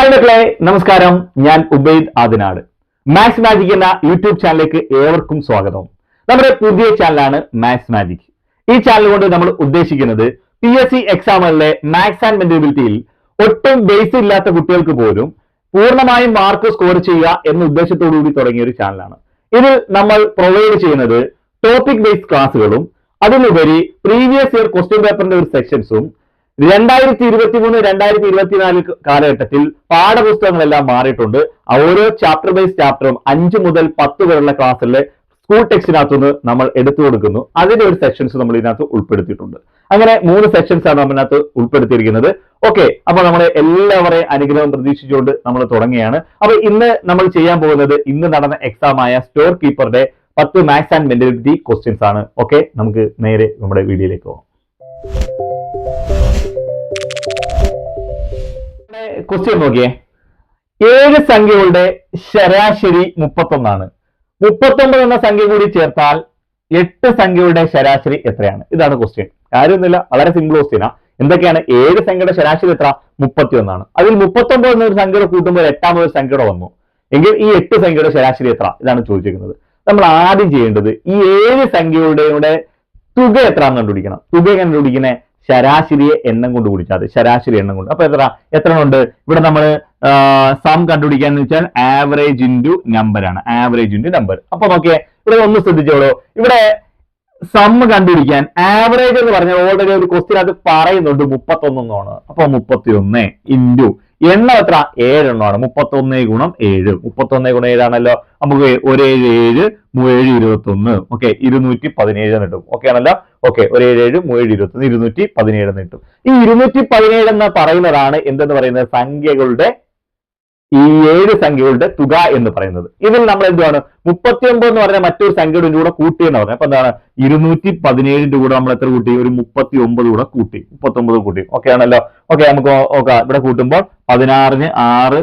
Hi മക്കളെ, നമസ്കാരം. ഞാൻ ഉബൈദ് ആദിനാട്. മാത്സ് മാജിക് എന്ന യൂട്യൂബ് ചാനലിലേക്ക് ഏവർക്കും സ്വാഗതം. നമ്മുടെ പുതിയ ചാനലാണ് മാത്സ് മാജിക്. ഈ ചാനൽ കൊണ്ട് നമ്മൾ ഉദ്ദേശിക്കുന്നത് PSC എക്സാമുകളിലെ മാത്സ് ആൻഡ് മെന്റബിലിറ്റിയിൽ ഒട്ടും ബേസ് ഇല്ലാത്ത കുട്ടികൾക്ക് പോലും പൂർണ്ണമായും മാർക്ക് സ്കോർ ചെയ്യുക എന്ന ഉദ്ദേശത്തോടു കൂടി തുടങ്ങിയ ഒരു ചാനലാണ്. ഇതിൽ നമ്മൾ പ്രൊവൈഡ് ചെയ്യുന്നത് ടോപ്പിക് ബേസ്ഡ് ക്ലാസ്സുകളും അതിലുപരി പ്രീവിയസ് ഇയർ ക്വസ്റ്റ്യൻ പേപ്പറിന്റെ ഒരു സെക്ഷൻസും 2023-2024 കാലഘട്ടത്തിൽ പാഠപുസ്തകങ്ങളെല്ലാം മാറിയിട്ടുണ്ട്. ഓരോ ചാപ്റ്റർ ബൈസ് ചാപ്റ്ററും 5 മുതൽ 10 വരെയുള്ള ക്ലാസ്സിലെ സ്കൂൾ ടെക്സ്റ്റിനകത്തുനിന്ന് നമ്മൾ എടുത്തു കൊടുക്കുന്നു. അതിന്റെ ഒരു സെക്ഷൻസ് നമ്മൾ ഇതിനകത്ത് ഉൾപ്പെടുത്തിയിട്ടുണ്ട്. അങ്ങനെ 3 സെക്ഷൻസ് ആണ് നമ്മളിനകത്ത് ഉൾപ്പെടുത്തിയിരിക്കുന്നത്. ഓക്കെ, അപ്പൊ നമ്മൾ എല്ലാവരെയും അനുഗ്രഹം പ്രതീക്ഷിച്ചുകൊണ്ട് നമ്മൾ തുടങ്ങുകയാണ്. അപ്പൊ ഇന്ന് നമ്മൾ ചെയ്യാൻ പോകുന്നത് ഇന്ന് നടന്ന എക്സാം ആയ സ്റ്റോർ കീപ്പറുടെ 10 മാത്സ് ആൻഡ് മെന്റബിലിറ്റി ക്വസ്റ്റ്യൻസ് ആണ്. ഓക്കെ, നമുക്ക് നേരെ നമ്മുടെ വീഡിയോയിലേക്ക് പോകാം. ക്വസ്റ്റ്യൻ നോക്കിയേ. 7 സംഖ്യകളുടെ ശരാശരി 31 39 എന്ന സംഖ്യ കൂടി ചേർത്താൽ 8 സംഖ്യകളുടെ ശരാശരി എത്രയാണ്? ഇതാണ് ക്വസ്റ്റ്യൻ. കാര്യമൊന്നുമില്ല, വളരെ സിമ്പിൾ ക്വസ്റ്റ്യനാ. എന്തൊക്കെയാണ്? 7 സംഖ്യയുടെ ശരാശരി എത്ര? 31. അതിൽ 39 എന്നൊരു സംഖ്യയുടെ കൂട്ടുമ്പോൾ 8ാമതൊരു സംഖ്യയുടെ വന്നു എങ്കിൽ ഈ 8 സംഖ്യയുടെ ശരാശരി എത്ര? ഇതാണ് ചോദിച്ചിരിക്കുന്നത്. നമ്മൾ ആദ്യം ചെയ്യേണ്ടത് ഈ 7 സംഖ്യകളുടെ തുക എത്രയാണെന്ന് കണ്ടുപിടിക്കണം. തുക കണ്ടുപിടിക്കണേ ശരാശരിയെ എണ്ണം കൊണ്ട് കുടിച്ചാൽ മതി. ശരാശരി എണ്ണം കൊണ്ട്. അപ്പൊ എത്ര ഉണ്ട്? ഇവിടെ നമ്മൾ സം കണ്ടുപിടിക്കാന്ന് വെച്ചാൽ ആവറേജ് ഇൻറ്റു നമ്പർ ആണ്. Average into number. അപ്പൊ നോക്കിയേ, ഇവിടെ ഒന്ന് ശ്രദ്ധിച്ചോളൂ. ഇവിടെ സം കണ്ടുപിടിക്കാൻ ആവറേജ് എന്ന് പറഞ്ഞാൽ ഓൾറെഡി ഒരു ക്വസ്റ്റ്യൻ അത് പറയുന്നുണ്ട് 31 എന്നാണ്. അപ്പൊ 31 ഇൻറ്റു എണ്ണം എത്ര? 7 എണ്ണമാണ്. 31 ഗുണം 7. 31 ഗുണം 7 ആണല്ലോ. നമുക്ക് 1 7 7 3 21. ഓക്കെ, 217 കിട്ടും. ഓക്കെ ആണല്ലോ. ഓക്കെ, 1 7 7 3 21 217 കിട്ടും. ഈ 217 എന്ന് പറയുന്നതാണ് എന്തെന്ന് പറയുന്നത്? സംഖ്യകളുടെ ഈ 7 സംഖ്യകളുടെ തുക എന്ന് പറയുന്നത്. ഇതിൽ നമ്മൾ എന്താണ് 39 എന്ന് പറഞ്ഞാൽ മറ്റൊരു സംഖ്യയുടെ കൂടെ കൂട്ടിയെന്ന് പറഞ്ഞത്. അപ്പൊ എന്താണ് 217 കൂടെ നമ്മൾ എത്ര കൂട്ടി? ഒരു 39 കൂടെ കൂട്ടി. 39 കൂട്ടി. ഓക്കെ ആണല്ലോ. ഓക്കെ, നമുക്ക് നോക്കാം. ഇവിടെ കൂട്ടുമ്പോൾ 16 6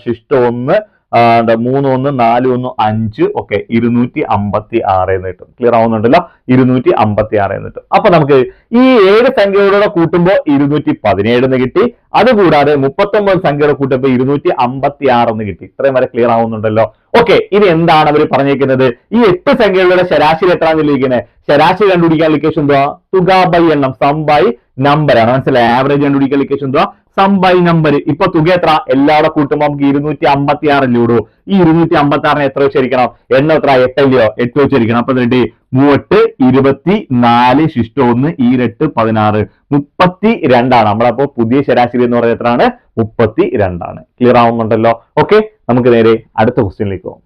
ശിഷ്ട 1 3 1 4 1 5. ഓക്കെ, 256 എന്ന് കിട്ടും. ക്ലിയർ ആവുന്നുണ്ടല്ലോ? 256 എന്ന് കിട്ടും. അപ്പൊ നമുക്ക് ഈ 7 സംഖ്യകളോടെ കൂട്ടുമ്പോൾ 217 എന്ന് കിട്ടി. അതുകൂടാതെ 39 സംഖ്യകളെ കൂട്ടുമ്പോൾ 256 എന്ന് കിട്ടി. ഇത്രയും വരെ ക്ലിയർ ആവുന്നുണ്ടല്ലോ? ഓക്കെ, ഇനി എന്താണ് അവർ പറഞ്ഞേക്കുന്നത്? ഈ 8 സംഖ്യകളുടെ ശരാശരി എത്രയാണെന്ന് ഇരിക്കുന്നത്? ശരാശരി കണ്ടുപിടിക്കാൻ ഇക്വേഷൻ എന്തുവാ? തുക ബൈ എണ്ണം, സം ബൈ നമ്പർ ആണ്. മനസ്സിലായി? ആവറേജ് കണ്ടുപിടിക്കാൻ ഇക്വേഷൻ എന്തുവാ? Sum by number. ഇപ്പൊ തുക എത്ര? എല്ലാവരുടെ കൂട്ടുമ്പോൾ നമുക്ക് 256 ഇല്ലൂടൂ. ഈ 256 എത്ര വെച്ചിരിക്കണം? എണ്ണം എത്ര? 8 അല്ലയോ? 8 വെച്ചിരിക്കണം. അപ്പൊ 3 8 24 ശിഷ്ട 1 8 16 32 ആണ്. നമ്മളപ്പോ പുതിയ ശരാശരി എന്ന് പറയുന്നത് എത്രയാണ്? 32 ആണ്. ക്ലിയർ ആവുന്നുണ്ടല്ലോ? ഓക്കെ, നമുക്ക് നേരെ അടുത്ത ക്വസ്റ്റ്യനിലേക്ക് പോകാം.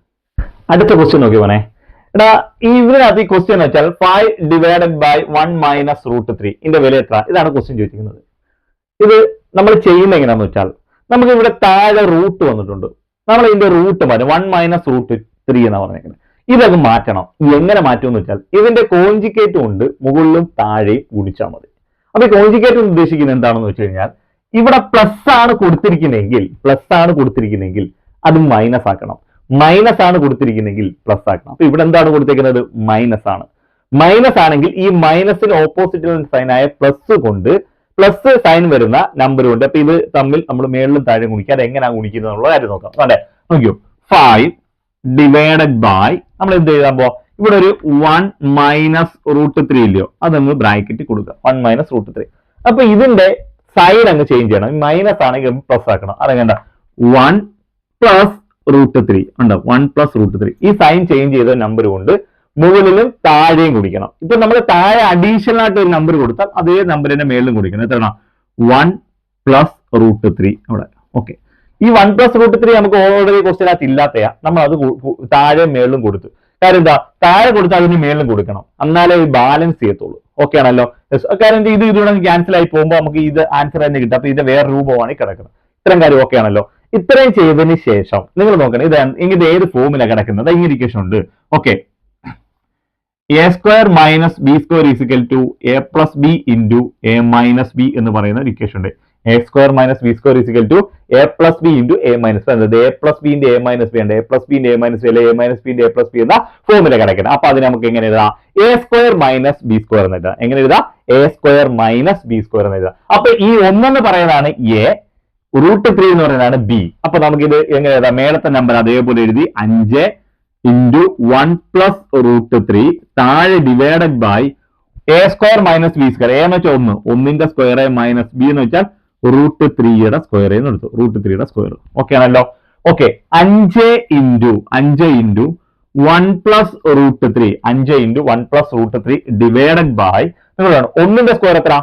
അടുത്ത ക്വസ്റ്റ്യൻ നോക്കി പോണേ. എടാ, ഇതിനകത്ത് ഈ ക്വസ്റ്റ്യൻ വെച്ചാൽ 5 ഡിവൈഡഡ് ബൈ 1 മൈനസ് √3 ഇതിന്റെ വില എത്ര? ഇതാണ് ക്വസ്റ്റ്യൻ ചോദിച്ചിരിക്കുന്നത്. ഇത് നമ്മൾ ചെയ്യുന്ന എങ്ങനെയാന്ന് വെച്ചാൽ നമുക്ക് ഇവിടെ താഴെ റൂട്ട് വന്നിട്ടുണ്ട്. നമ്മൾ ഇതിന്റെ റൂട്ട് മാറ്റും. 1 മൈനസ് √3 എന്നാ പറഞ്ഞേക്കുന്നത്. ഇതൊക്കെ മാറ്റണം. എങ്ങനെ മാറ്റുമെന്ന് വെച്ചാൽ ഇതിന്റെ കോഞ്ചിക്കേറ്റ് കൊണ്ട് മുകളിലും താഴെയും ഗുണിച്ചാൽ മതി. അപ്പൊ ഈ കോഞ്ചിക്കേറ്റ് ഉദ്ദേശിക്കുന്നത് എന്താണെന്ന് വെച്ച് കഴിഞ്ഞാൽ ഇവിടെ പ്ലസ് ആണ് കൊടുത്തിരിക്കുന്നെങ്കിൽ അത് മൈനസ് ആക്കണം. മൈനസ് ആണ് കൊടുത്തിരിക്കുന്നെങ്കിൽ പ്ലസ് ആക്കണം. അപ്പൊ ഇവിടെ എന്താണ് കൊടുത്തിരിക്കുന്നത്? മൈനസ് ആണ്. മൈനസ് ആണെങ്കിൽ ഈ മൈനസിന് ഓപ്പോസിറ്റ് സൈൻ ആയ പ്ലസ് കൊണ്ട് പ്ലസ് സൈൻ വരുന്ന നമ്പർ കൊണ്ട് അപ്പൊ ഇത് തമ്മിൽ നമ്മൾ മേളിലും താഴെ ഗുണിക്കുക. അത് എങ്ങനെയാണ് ഗുണിക്കുന്നത് എന്നുള്ള കാര്യം നോക്കാം. അതെ, നോക്കിയോ. 5 ഡിവൈഡഡ് ബൈ നമ്മൾ എന്ത് ചെയ്താൽ പോ ഇവിടെ ഒരു 1 മൈനസ് √3 ഇല്ലയോ? അത് നമ്മൾ ബ്രാക്കറ്റ് കൊടുക്കുക. 1 മൈനസ് √3. അപ്പൊ ഇതിന്റെ സൈഡ് അങ്ങ് ചേഞ്ച് ചെയ്യണം. മൈനസ് ആണെങ്കിൽ പ്ലസ് ആക്കണം. അതെങ്ങനെ? 1 പ്ലസ് √3 ഉണ്ടോ? 1 പ്ലസ് √3. ഈ സൈൻ ചേഞ്ച് ചെയ്ത നമ്പർ കൊണ്ട് മുകളിലും താഴെയും കുടിക്കണം. ഇപ്പൊ നമ്മൾ താഴെ അഡീഷണൽ ആയിട്ട് ഒരു നമ്പർ കൊടുത്താൽ അതേ നമ്പറിന്റെ മേളിലും കുടിക്കണം. എത്രയാണ്? 1 പ്ലസ് √3 അവിടെ. ഓക്കെ, ഈ 1 പ്ലസ് √3 നമുക്ക് ഓൾറെഡി ക്വസ്റ്റ്യനകത്ത് ഇല്ലാത്തയാ. നമ്മൾ അത് താഴെ മേളിലും കൊടുത്തു. കാര്യം എന്താ? താഴെ കൊടുത്താൽ അതിന് മേളിലും കൊടുക്കണം. എന്നാലേ ഇത് ബാലൻസ് ചെയ്യത്തുള്ളൂ. ഓക്കെ ആണല്ലോ? കാര്യം ഇത് ഇതിലൂടെ ക്യാൻസൽ ആയി പോകുമ്പോൾ നമുക്ക് ഇത് ആൻസർ തന്നെ കിട്ടും. അപ്പൊ ഇത് വേറെ രൂപമാണ് കിടക്കുന്നത്. ഇത്രയും കാര്യം ഓക്കെ ആണല്ലോ? ഇത്രയും ചെയ്തതിന് ശേഷം നിങ്ങൾ നോക്കണം ഇത് ഇങ്ങനെ ഏത് ഫോമിലാണ് കിടക്കുന്നത്. ഇങ്ങനെ ഇക്വേഷൻ ഉണ്ട്. Okay, a² minus b² is equal to a plus B into a minus B എന്ന് പറയുന്ന ഒരു ഇക്വേഷൻ ഉണ്ട്. a² minus b² is equal to a plus B into a minus B. എന്നത് a plus B into a minus B ഉണ്ട്. a plus B into a minus B അല്ലെ a minus B into a plus B എന്ന ഫോമില കിടക്കണം. അപ്പൊ അതിന് നമുക്ക് എങ്ങനെ എഴുതാം? a² മൈനസ് b² എന്ന് എഴുതാം. എങ്ങനെ എഴുതാം? a² മൈനസ് b² എന്ന് എഴുതാം. അപ്പൊ ഈ 1 എന്ന് പറയുന്നതാണ് a, √3 എന്ന് പറയുന്നതാണ് ബി. അപ്പൊ നമുക്കിത് എങ്ങനെ എഴുതാം? മേളത്തെ നമ്പർ അതേപോലെ എഴുതി 5 × 1 + √3 താഴെ divided by a² - b². a എന്ന് വെച്ചാൽ 1, 1ന്റെ സ്ക്വയർ മൈനസ് b എന്ന് വെച്ചാൽ √3യുടെ സ്ക്വയർ എന്ന് എടുത്തു. √3യുടെ സ്ക്വയർ. ഓക്കെ ആണല്ലോ? ഓക്കെ, 5 × 1 + √3, 5 × 1 + √3 ഡിവൈഡഡ് ബൈ നിങ്ങളാണ് 1ന്റെ സ്ക്വയർ എത്ര?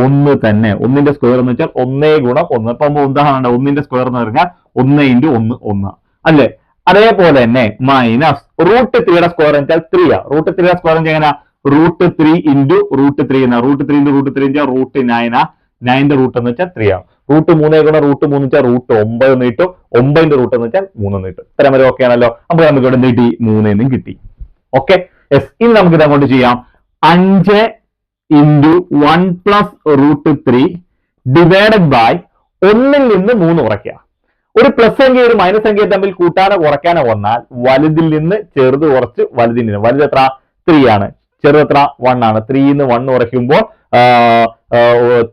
1 തന്നെ. 1ന്റെ സ്ക്വയർ എന്ന് വെച്ചാൽ 1 × 1. അപ്പൊ ഉദാഹരണം 1ന്റെ സ്ക്വയർ എന്ന് പറഞ്ഞാൽ 1 × 1 1 അല്ലേ? അതേപോലെ തന്നെ മൈനസ് √3യുടെ സ്ക്വയർ എന്ന് വെച്ചാൽ 3 ആ. √3യുടെ സ്ക്വയർ എങ്ങനെ? √3 × √3 എന്നാ. √3 × √3 വെച്ചാൽ √9 ആ. 9ന്റെ റൂട്ട് എന്ന് വെച്ചാൽ 3 ആണ്. √3 × √3 വെച്ചാൽ √9 എന്ന് കിട്ടും. 9ന്റെ റൂട്ട് എന്ന് വെച്ചാൽ 3 എന്ന് കിട്ടും. ഇത്രയും വരെ ഓക്കെ ആണല്ലോ? അപ്പൊ നമുക്ക് ഇവിടെ കിട്ടി 3 എന്നും കിട്ടി. Okay, yes. ഇനി നമുക്ക് ഇത് അങ്ങോട്ട് ചെയ്യാം. 5 × 1 + √3 ഡിവൈഡഡ് ബൈ 1ൽ നിന്ന് 3 കുറയ്ക്കുക. ഒരു പ്ലസ് സംഖ്യ ഒരു മൈനസ് സംഖ്യ തമ്മിൽ കൂട്ടാനോ കുറയ്ക്കാനോ വന്നാൽ വലുതിൽ നിന്ന് ചെറുത് കുറച്ച് വലുതിൽ നിന്ന് വലുത് എത്ര? 3 ആണ്. ചെറുത് എത്ര? 1 ആണ്. 3 ന്ന് 1 കുറയ്ക്കുമ്പോൾ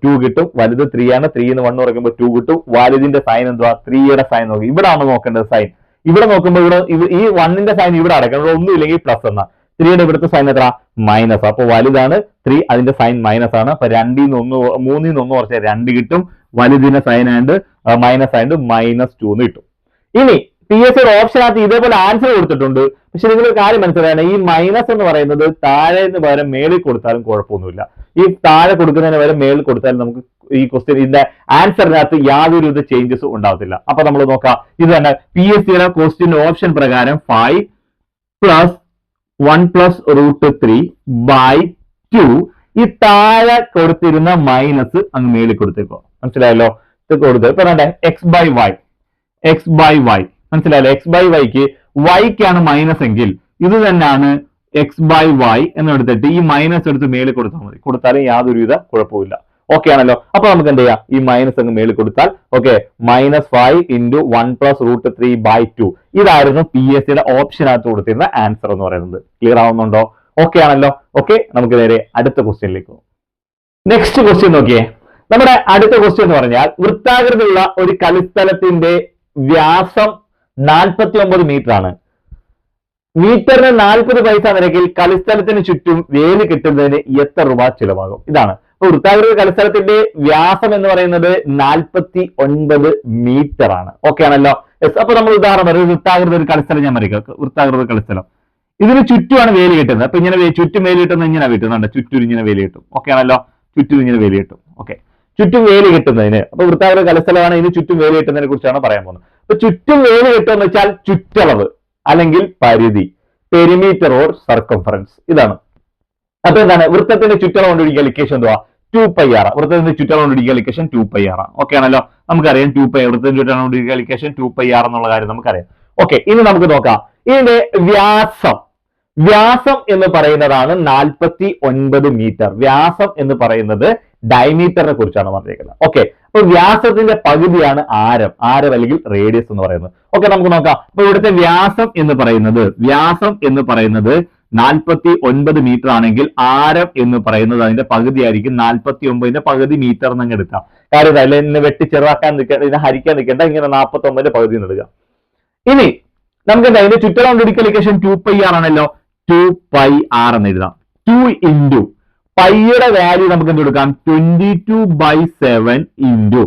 2 കിട്ടും. വലുത് 3 ആണ്. 3 ന്ന് 1 കുറയ്ക്കുമ്പോൾ 2 കിട്ടും. വലുതിന്റെ സൈൻ എന്തുവാ? 3യുടെ സൈൻ നോക്കി. ഇവിടെ ആണ് നോക്കേണ്ടത് സൈൻ. ഇവിടെ നോക്കുമ്പോൾ ഇവിടെ ഈ 1ന്റെ സൈൻ ഇവിടെ അടയ്ക്കണം. ഇവിടെ ഒന്നും ഇല്ലെങ്കിൽ പ്ലസ് എന്നാ. 3യുടെ ഇവിടുത്തെ സൈൻ എത്ര? മൈനസ്. അപ്പൊ വലുതാണ് 3, അതിന്റെ സൈൻ മൈനസ് ആണ്. അപ്പൊ 2 ന്ന് 1 3 ന്ന് 1 കുറച്ചാൽ 2 കിട്ടും. വലുതിന്റെ സൈൻ ആൻഡ് മൈനസ് ആൻഡ് -2 എന്ന് കിട്ടും. ഇനി PSC ഓപ്ഷനകത്ത് ഇതേപോലെ ആൻസർ കൊടുത്തിട്ടുണ്ട്. പക്ഷെ നിങ്ങൾ ഒരു കാര്യം മനസ്സിലാക്കണം, ഈ മൈനസ് എന്ന് പറയുന്നത് താഴെ നിന്ന് പകരം മേളിൽ കൊടുത്താലും കുഴപ്പമൊന്നുമില്ല. ഈ താഴെ കൊടുക്കുന്നതിന് പകരം മേളിൽ കൊടുത്താലും നമുക്ക് ഈ ക്വസ്റ്റ്യൻ ഇതിന്റെ ആൻസറിനകത്ത് യാതൊരുവിധ ചേഞ്ചസും ഉണ്ടാവത്തില്ല. അപ്പൊ നമ്മൾ നോക്കാം. ഇത് തന്നെ PSCയുടെ ക്വസ്റ്റ്യൻ ഓപ്ഷൻ പ്രകാരം 5 + 1 + √3 / 2 ഈ താഴെ കൊടുത്തിരുന്ന മൈനസ് അങ്ങ് മേളിൽ കൊടുത്തേക്കോ. മനസ്സിലായല്ലോ? ഇത് കൊടുത്ത് ഇപ്പൊ x/y മനസ്സിലായല്ലോ? x/yക്ക് yക്കാണ് മൈനസ് എങ്കിൽ ഇത് തന്നെയാണ് x/y എന്ന് എടുത്തിട്ട് ഈ മൈനസ് എടുത്ത് മേളിൽ കൊടുത്താൽ മതി. കൊടുത്താലും യാതൊരുവിധ കുഴപ്പമില്ല. ഓക്കെ ആണല്ലോ? അപ്പൊ നമുക്ക് എന്ത് ചെയ്യാം? ഈ മൈനസ് അങ്ങ് മേളിൽ കൊടുത്താൽ ഓക്കെ, -5 × 1 + √3 / 2 ഇതായിരുന്നു PSCയുടെ ഓപ്ഷനകത്ത് കൊടുത്തിരുന്ന ആൻസർ എന്ന് പറയുന്നത്. ക്ലിയർ ആവുന്നുണ്ടോ? ഓക്കെ ആണല്ലോ? ഓക്കെ, നമുക്ക് നേരെ അടുത്ത ക്വസ്റ്റ്യനിലേക്ക് പോകും. നെക്സ്റ്റ് ക്വസ്റ്റ്യൻ നോക്കിയേ. നമ്മുടെ അടുത്ത ക്വസ്റ്റ്യൻ എന്ന് പറഞ്ഞാൽ വൃത്താകൃതിയുള്ള ഒരു കളിസ്ഥലത്തിന്റെ വ്യാസം 49 മീറ്റർ ആണ്. മീറ്ററിന് 40 പൈസ നിരക്കിൽ കളിസ്ഥലത്തിന് ചുറ്റും വേലി കെട്ടുന്നതിന് എത്ര രൂപ ചിലവാകും? ഇതാണ്. അപ്പൊ വൃത്താകൃതി കളിസ്ഥലത്തിന്റെ വ്യാസം എന്ന് പറയുന്നത് 49 മീറ്റർ ആണ്. ഓക്കെ ആണല്ലോ? യെസ്. അപ്പൊ നമ്മൾ ഉദാഹരണം ഒരു വൃത്താകൃതി ഒരു കളിസ്ഥലം ഞാൻ വരയ്ക്കാം. വൃത്താകൃതി കളിസ്ഥലം ഇതിന് ചുറ്റുമാണ് വേലി കെട്ടുന്നത്. അപ്പൊ ഇങ്ങനെ ചുറ്റും വേലി കിട്ടുന്നത് ഇങ്ങനെ കിട്ടുന്നുണ്ട്. ചുറ്റും ഇങ്ങനെ വേലി കിട്ടും. ഓക്കെ ആണല്ലോ? ചുറ്റും ഇങ്ങനെ വേലി കിട്ടും. ഓക്കെ, ചുറ്റും വേലി കെട്ടുന്നതിന്. അപ്പൊ വൃത്താകൃതി കളിസ്ഥലമാണ്. ഇതിന് ചുറ്റും വേലി കെട്ടുന്നതിനെ കുറിച്ചാണ് പറയാൻ പോകുന്നത്. അപ്പൊ ചുറ്റും വേലി കെട്ടുമെന്ന് വെച്ചാൽ ചുറ്റളവ് അല്ലെങ്കിൽ പരിധി, പെരിമീറ്റർ ഓർ സർക്കംഫറൻസ്. ഇതാണ്. അപ്പൊ എന്താണ്? വൃത്തത്തിന്റെ ചുറ്റളവ് കൊണ്ടുപിടിക്കുക ഇക്വേഷൻ എന്തുവാ? 2πr. വൃത്തത്തിന്റെ ചുറ്റളവ് കൊണ്ടുപിടിക്കുക ഇക്വേഷൻ 2πr. ഓക്കെ ആണല്ലോ? നമുക്കറിയാം 2π വൃത്തത്തിന്റെ ചുറ്റളവ് കൊണ്ടുപിടിക്കുക ഇക്വേഷൻ 2πr എന്നുള്ള കാര്യം നമുക്കറിയാം. ഓക്കെ, ഇനി നമുക്ക് നോക്കാം ഇതിന്റെ വ്യാസം. വ്യാസം എന്ന് പറയുന്നതാണ് 49 മീറ്റർ. വ്യാസം എന്ന് പറയുന്നത് ഡയമീറ്ററിനെ കുറിച്ചാണ് പറഞ്ഞിരിക്കുന്നത്. ഓക്കെ, അപ്പൊ വ്യാസത്തിന്റെ പകുതിയാണ് ആരം. ആരം അല്ലെങ്കിൽ റേഡിയസ് എന്ന് പറയുന്നത്. ഓക്കെ, നമുക്ക് നോക്കാം. അപ്പൊ ഇവിടുത്തെ വ്യാസം എന്ന് പറയുന്നത് 49 മീറ്റർ ആണെങ്കിൽ ആരം എന്ന് പറയുന്നത് അതിന്റെ പകുതി ആയിരിക്കും. 49ന്റെ പകുതി മീറ്റർ എന്നങ്ങ് എടുക്കാം. കാര്യം അല്ലെ, ഇന്ന് വെട്ടി ചെറുതാക്കാൻ നിൽക്കേണ്ട, ഇതിനെ ഹരിക്കാൻ നിൽക്കേണ്ട. ഇങ്ങനെ 49ന്റെ പകുതി എന്ന് എടുക്കാം. ഇനി നമുക്ക് എന്താ ഇതിന്റെ ചുറ്റളവ് കൊണ്ടുപിടിക്കുക ഇക്വേഷൻ 2πr ആണല്ലോ. 2πr എന്ന് എഴുതാം. 2 × പൈയുടെ വാല്യൂ നമുക്ക് എന്ത് കൊടുക്കാം? 22/7 ×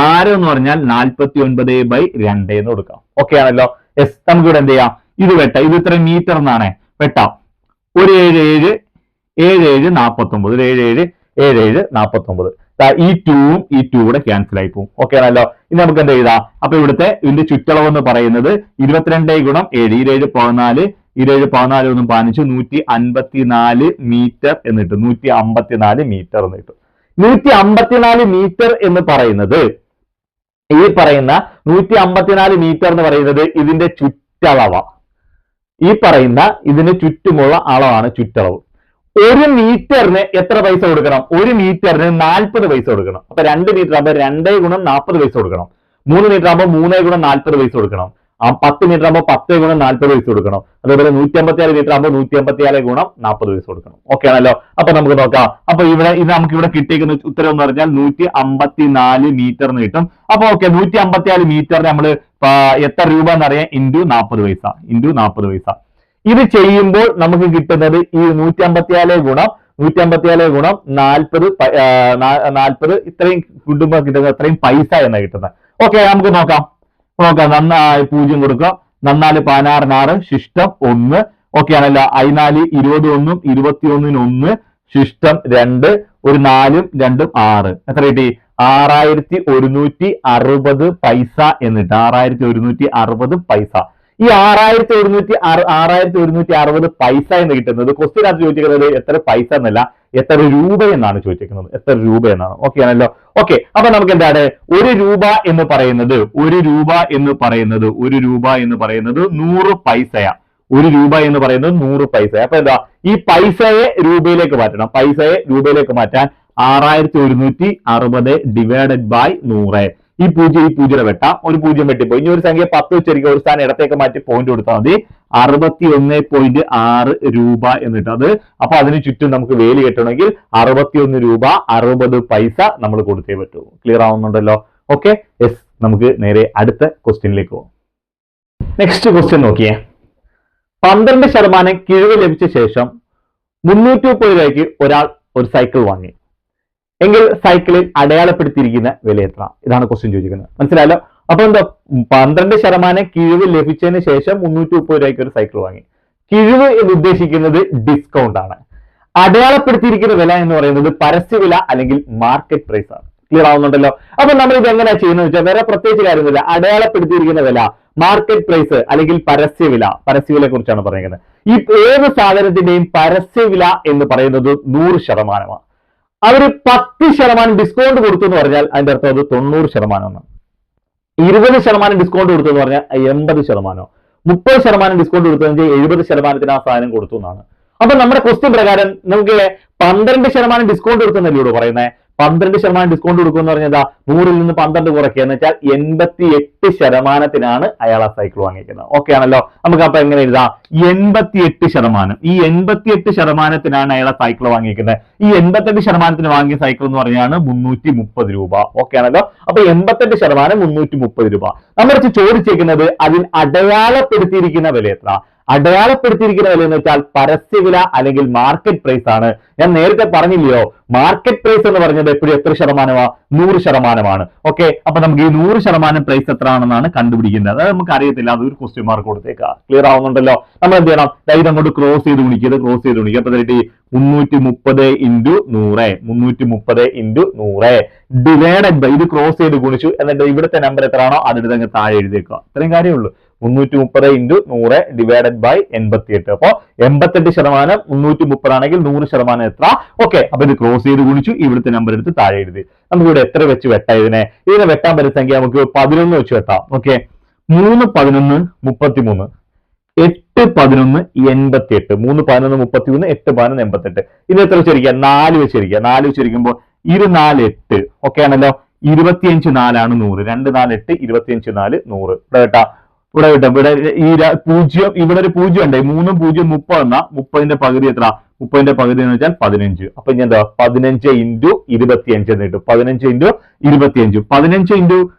ആരം എന്ന് പറഞ്ഞാൽ 49/2 എന്ന് കൊടുക്കാം. ഓക്കെ ആണല്ലോ? യെസ്. നമുക്ക് ഇവിടെ എന്ത് ചെയ്യാം? ഇത് വെട്ടാം. ഇത് ഇത്ര മീറ്റർ എന്നാണ്. വെട്ടാം. 177 77 49 77 49. ഈ 2ഉം ഈ 2 കൂടെ ക്യാൻസൽ ആയി പോകും. ഓക്കെ ആണല്ലോ? ഇനി നമുക്ക് എന്ത് എഴുതാം? അപ്പൊ ഇവിടുത്തെ ഇതിന്റെ ചുറ്റളവ് എന്ന് പറയുന്നത് 22 × 7 27 14 27 14 1 15 154 മീറ്റർ എന്ന് കിട്ടും. 154 മീറ്റർ എന്ന് കിട്ടും. 154 മീറ്റർ എന്ന് പറയുന്നത് ഈ പറയുന്ന 154 മീറ്റർ എന്ന് പറയുന്നത് ഇതിന്റെ ചുറ്റളവാ. ഈ പറയുന്ന ഇതിന് ചുറ്റുമുള്ള അളവാണ് ചുറ്റളവ്. 1 മീറ്ററിന് എത്ര പൈസ കൊടുക്കണം? 1 മീറ്ററിന് 40 പൈസ കൊടുക്കണം. അപ്പൊ 2 മീറ്റർ ആകുമ്പോൾ 2 × 40 പൈസ കൊടുക്കണം. 3 മീറ്റർ ആകുമ്പോൾ 3 × 40 പൈസ കൊടുക്കണം. ആ 10 മീറ്റർ ആകുമ്പോൾ 10 ഗുണം 40 പൈസ കൊടുക്കണം. അതേപോലെ 156 മീറ്റർ ആകുമ്പോൾ 156 ഗുണം 40 പൈസ കൊടുക്കണം. ഓക്കെ ആണല്ലോ. അപ്പൊ നമുക്ക് നോക്കാം. അപ്പൊ ഇത് നമുക്ക് ഇവിടെ കിട്ടിയിരിക്കുന്ന ഉത്തരം എന്ന് പറഞ്ഞാൽ 154 മീറ്റർ എന്ന് കിട്ടും. അപ്പൊ ഓക്കെ, 154 മീറ്ററിന് നമ്മൾ എത്ര രൂപ എന്നറിയാം, ഇൻറ്റു 40 പൈസ. ഇത് ചെയ്യുമ്പോൾ നമുക്ക് കിട്ടുന്നത് ഈ 154 ഗുണം 40 ഇത്രയും കിട്ടുമ്പോൾ കിട്ടുന്നത് അത്രയും പൈസ എന്നാണ് കിട്ടുന്നത്. ഓക്കെ, നമുക്ക് നോക്കാം. നന്നായി 0 കൊടുക്കുക. 4 16 6 ശിഷ്ടം 1. ഓക്കെ ആണല്ലോ. 4 20 1 21 1 ശിഷ്ടം 2 ഒരു 4 2 6 എത്ര കിട്ടി? 6160 പൈസ എന്നിട്ട് 6160 പൈസ. ഈ 6160 പൈസ എന്ന് കിട്ടുന്നത് ക്വസ്റ്റ്യനകത്ത് ചോദിച്ചിരിക്കുന്നത് എത്ര പൈസ എന്നല്ല, എത്ര രൂപ എന്നാണ് ചോദിച്ചിരിക്കുന്നത്. എത്ര രൂപ എന്നാണ്. ഓക്കെ ആണല്ലോ. ഓക്കെ, അപ്പൊ നമുക്ക് എന്താണ് 1 രൂപ എന്ന് പറയുന്നത് 1 രൂപ എന്ന് പറയുന്നത് 100 പൈസയാണ്. 1 രൂപ എന്ന് പറയുന്നത് 100 പൈസ. അപ്പൊ എന്താ, ഈ പൈസയെ രൂപയിലേക്ക് മാറ്റണം. പൈസയെ രൂപയിലേക്ക് മാറ്റാൻ 6160 ഡിവൈഡഡ് ബൈ 100. ഈ 0 വെട്ടാം. ഒരു 0 വെട്ടിപ്പോയി. ഇനി ഒരു സംഖ്യ 10 വെച്ചിരിക്കുക. ഒരു സ്ഥാനം ഇടത്തേക്ക് മാറ്റി പോയിന്റ് കൊടുത്താൽ മതി. 61.6 രൂപ എന്നിട്ട് അത്. അപ്പൊ അതിന് ചുറ്റും നമുക്ക് വേലി കെട്ടണമെങ്കിൽ 61 രൂപ 60 പൈസ നമ്മൾ കൊടുത്തേ പറ്റൂ. ക്ലിയർ ആവുന്നുണ്ടല്ലോ. Okay, yes. നമുക്ക് നേരെ അടുത്ത ക്വസ്റ്റ്യനിലേക്ക് പോകാം. നെക്സ്റ്റ് ക്വസ്റ്റ്യൻ നോക്കിയേ. 12% കിഴിവ് ലഭിച്ച ശേഷം 330 രൂപയ്ക്ക് ഒരാൾ ഒരു സൈക്കിൾ വാങ്ങി എങ്കിൽ സൈക്കിളിൽ അടയാളപ്പെടുത്തിയിരിക്കുന്ന വില എത്ര? ഇതാണ് ക്വസ്റ്റ്യൻ ചോദിക്കുന്നത്. മനസ്സിലായല്ലോ. അപ്പൊ എന്താ, 12% കിഴിവ് ലഭിച്ചതിന് ശേഷം 330 രൂപയ്ക്ക് ഒരു സൈക്കിൾ വാങ്ങി. കിഴിവ് എന്ന് ഉദ്ദേശിക്കുന്നത് ഡിസ്കൗണ്ട് ആണ്. അടയാളപ്പെടുത്തിയിരിക്കുന്ന വില എന്ന് പറയുന്നത് പരസ്യവില അല്ലെങ്കിൽ മാർക്കറ്റ് പ്രൈസ് ആണ്. ക്ലിയർ ആവുന്നുണ്ടല്ലോ. അപ്പൊ നമ്മൾ ഇത് എങ്ങനെയാ ചെയ്യുന്നത് വെച്ചാൽ വേറെ പ്രത്യേകിച്ച് കാര്യമൊന്നുമില്ല. അടയാളപ്പെടുത്തിയിരിക്കുന്ന വില, മാർക്കറ്റ് പ്രൈസ് അല്ലെങ്കിൽ പരസ്യവിലയെ കുറിച്ചാണ് പറയുന്നത്. ഈ ഏത് സാധനത്തിന്റെയും പരസ്യവില എന്ന് പറയുന്നത് 100%. അവര് 10% ഡിസ്കൗണ്ട് കൊടുത്തു എന്ന് പറഞ്ഞാൽ അതിന്റെ അർത്ഥം അത് 90%. 20% ഡിസ്കൗണ്ട് കൊടുത്തു എന്ന് പറഞ്ഞാൽ 80%. 30% ഡിസ്കൗണ്ട് കൊടുത്തു കഴിഞ്ഞാൽ 70% ആ സാധനം കൊടുത്തു എന്നാണ്. അപ്പൊ നമ്മുടെ ക്വസ്റ്റ്യൻ പ്രകാരം നമുക്ക് 12% ഡിസ്കൗണ്ട് കൊടുക്കുന്നല്ലേ ഇവിടെ പറയുന്നത്. 12% ഡിസ്കൗണ്ട് കൊടുക്കുമെന്ന് പറഞ്ഞാൽ 100ൽ നിന്ന് 12 കുറയ്ക്കുക എന്ന് വെച്ചാൽ 88% അയാൾ ആ സൈക്കിൾ വാങ്ങിക്കുന്നത്. ഓക്കെ ആണല്ലോ. നമുക്ക് അപ്പൊ എങ്ങനെ എഴുതാം? 88%. ഈ 88% അയാൾ ആ സൈക്കിൾ വാങ്ങിക്കുന്നത്. ഈ 88% വാങ്ങിയ സൈക്കിൾ എന്ന് പറഞ്ഞാണ് 330 രൂപ. ഓക്കെ ആണല്ലോ. അപ്പൊ 88% 330 രൂപ. നമ്മൾ ചോദിച്ചേക്കുന്നത് അതിൽ അടയാളപ്പെടുത്തിയിരിക്കുന്ന വില എത്ര? അടയാളപ്പെടുത്തിയിരിക്കുന്ന വില എന്ന് വെച്ചാൽ പരസ്യവില അല്ലെങ്കിൽ മാർക്കറ്റ് പ്രൈസ് ആണ്. ഞാൻ നേരത്തെ പറഞ്ഞില്ലയോ, മാർക്കറ്റ് പ്രൈസ് എന്ന് പറഞ്ഞത് എപ്പോഴും എത്ര ശതമാനമാണ്? 100%. ഓക്കെ, അപ്പൊ നമുക്ക് ഈ 100% പ്രൈസ് എത്ര ആണെന്നാണ് കണ്ടുപിടിക്കുന്നത്. അത് നമുക്ക് അറിയത്തില്ല. അതൊരു ക്വസ്റ്റ്യൻ മാർക്ക് കൊടുത്തേക്കാം. ക്ലിയർ ആവുന്നുണ്ടല്ലോ. നമ്മൾ എന്ത് ചെയ്യണം? ഇതങ്ങോട്ട് ക്രോസ് ചെയ്ത് ഗുണിക്കുക. അപ്പൊ 330 × 100 ഡിവൈഡഡ് ബൈ, ഇത് ക്രോസ് ചെയ്ത് ഗുണിച്ചു. എന്നിട്ട് ഇവിടുത്തെ നമ്പർ എത്രയാണോ അതെടുത്ത് താഴെ എഴുതിയേക്കുക. ഇത്രയും കാര്യമുള്ളൂ. 330 × 100 ഡിവൈഡഡ് ബൈ 88. അപ്പൊ 88% 330 ആണെങ്കിൽ 100% എത്ര? ഓക്കെ, അപ്പൊ ഇത് ക്രോസ് ചെയ്ത് ഗുണിച്ചു. ഇവിടുത്തെ നമ്പർ എടുത്ത് താഴെ എഴുതി. നമുക്ക് ഇവിടെ എത്ര വെച്ച് വെട്ടാം? ഇതിനെ വെട്ടാൻ പറ്റുന്ന സംഖ്യ നമുക്ക് 11 വെച്ച് വെട്ടാം. ഓക്കെ, 3 11 33, 8 11 88, 3 11 33, 8 11 88. ഇത് എത്ര വെച്ചിരിക്കുക? 4 വെച്ചിരിക്കുക. 4 വെച്ചിരിക്കുമ്പോൾ 24 8. ഓക്കെ ആണല്ലോ. 25 4 ആണ് 100. 2 4 8, 25 4 100. ഇവിടെ കേട്ടാ, ഇവിടെ ഈ 0, ഇവിടെ ഒരു 0 ഉണ്ട്. 3 0 30 എന്നാ 30ന്റെ പകുതി എത്ര? 30ന്റെ പകുതി എന്ന് വെച്ചാൽ 15. അപ്പൊ ഇനി എന്താ? 15 × 25 എന്ന് കിട്ടും. 15 × 25. 15 ×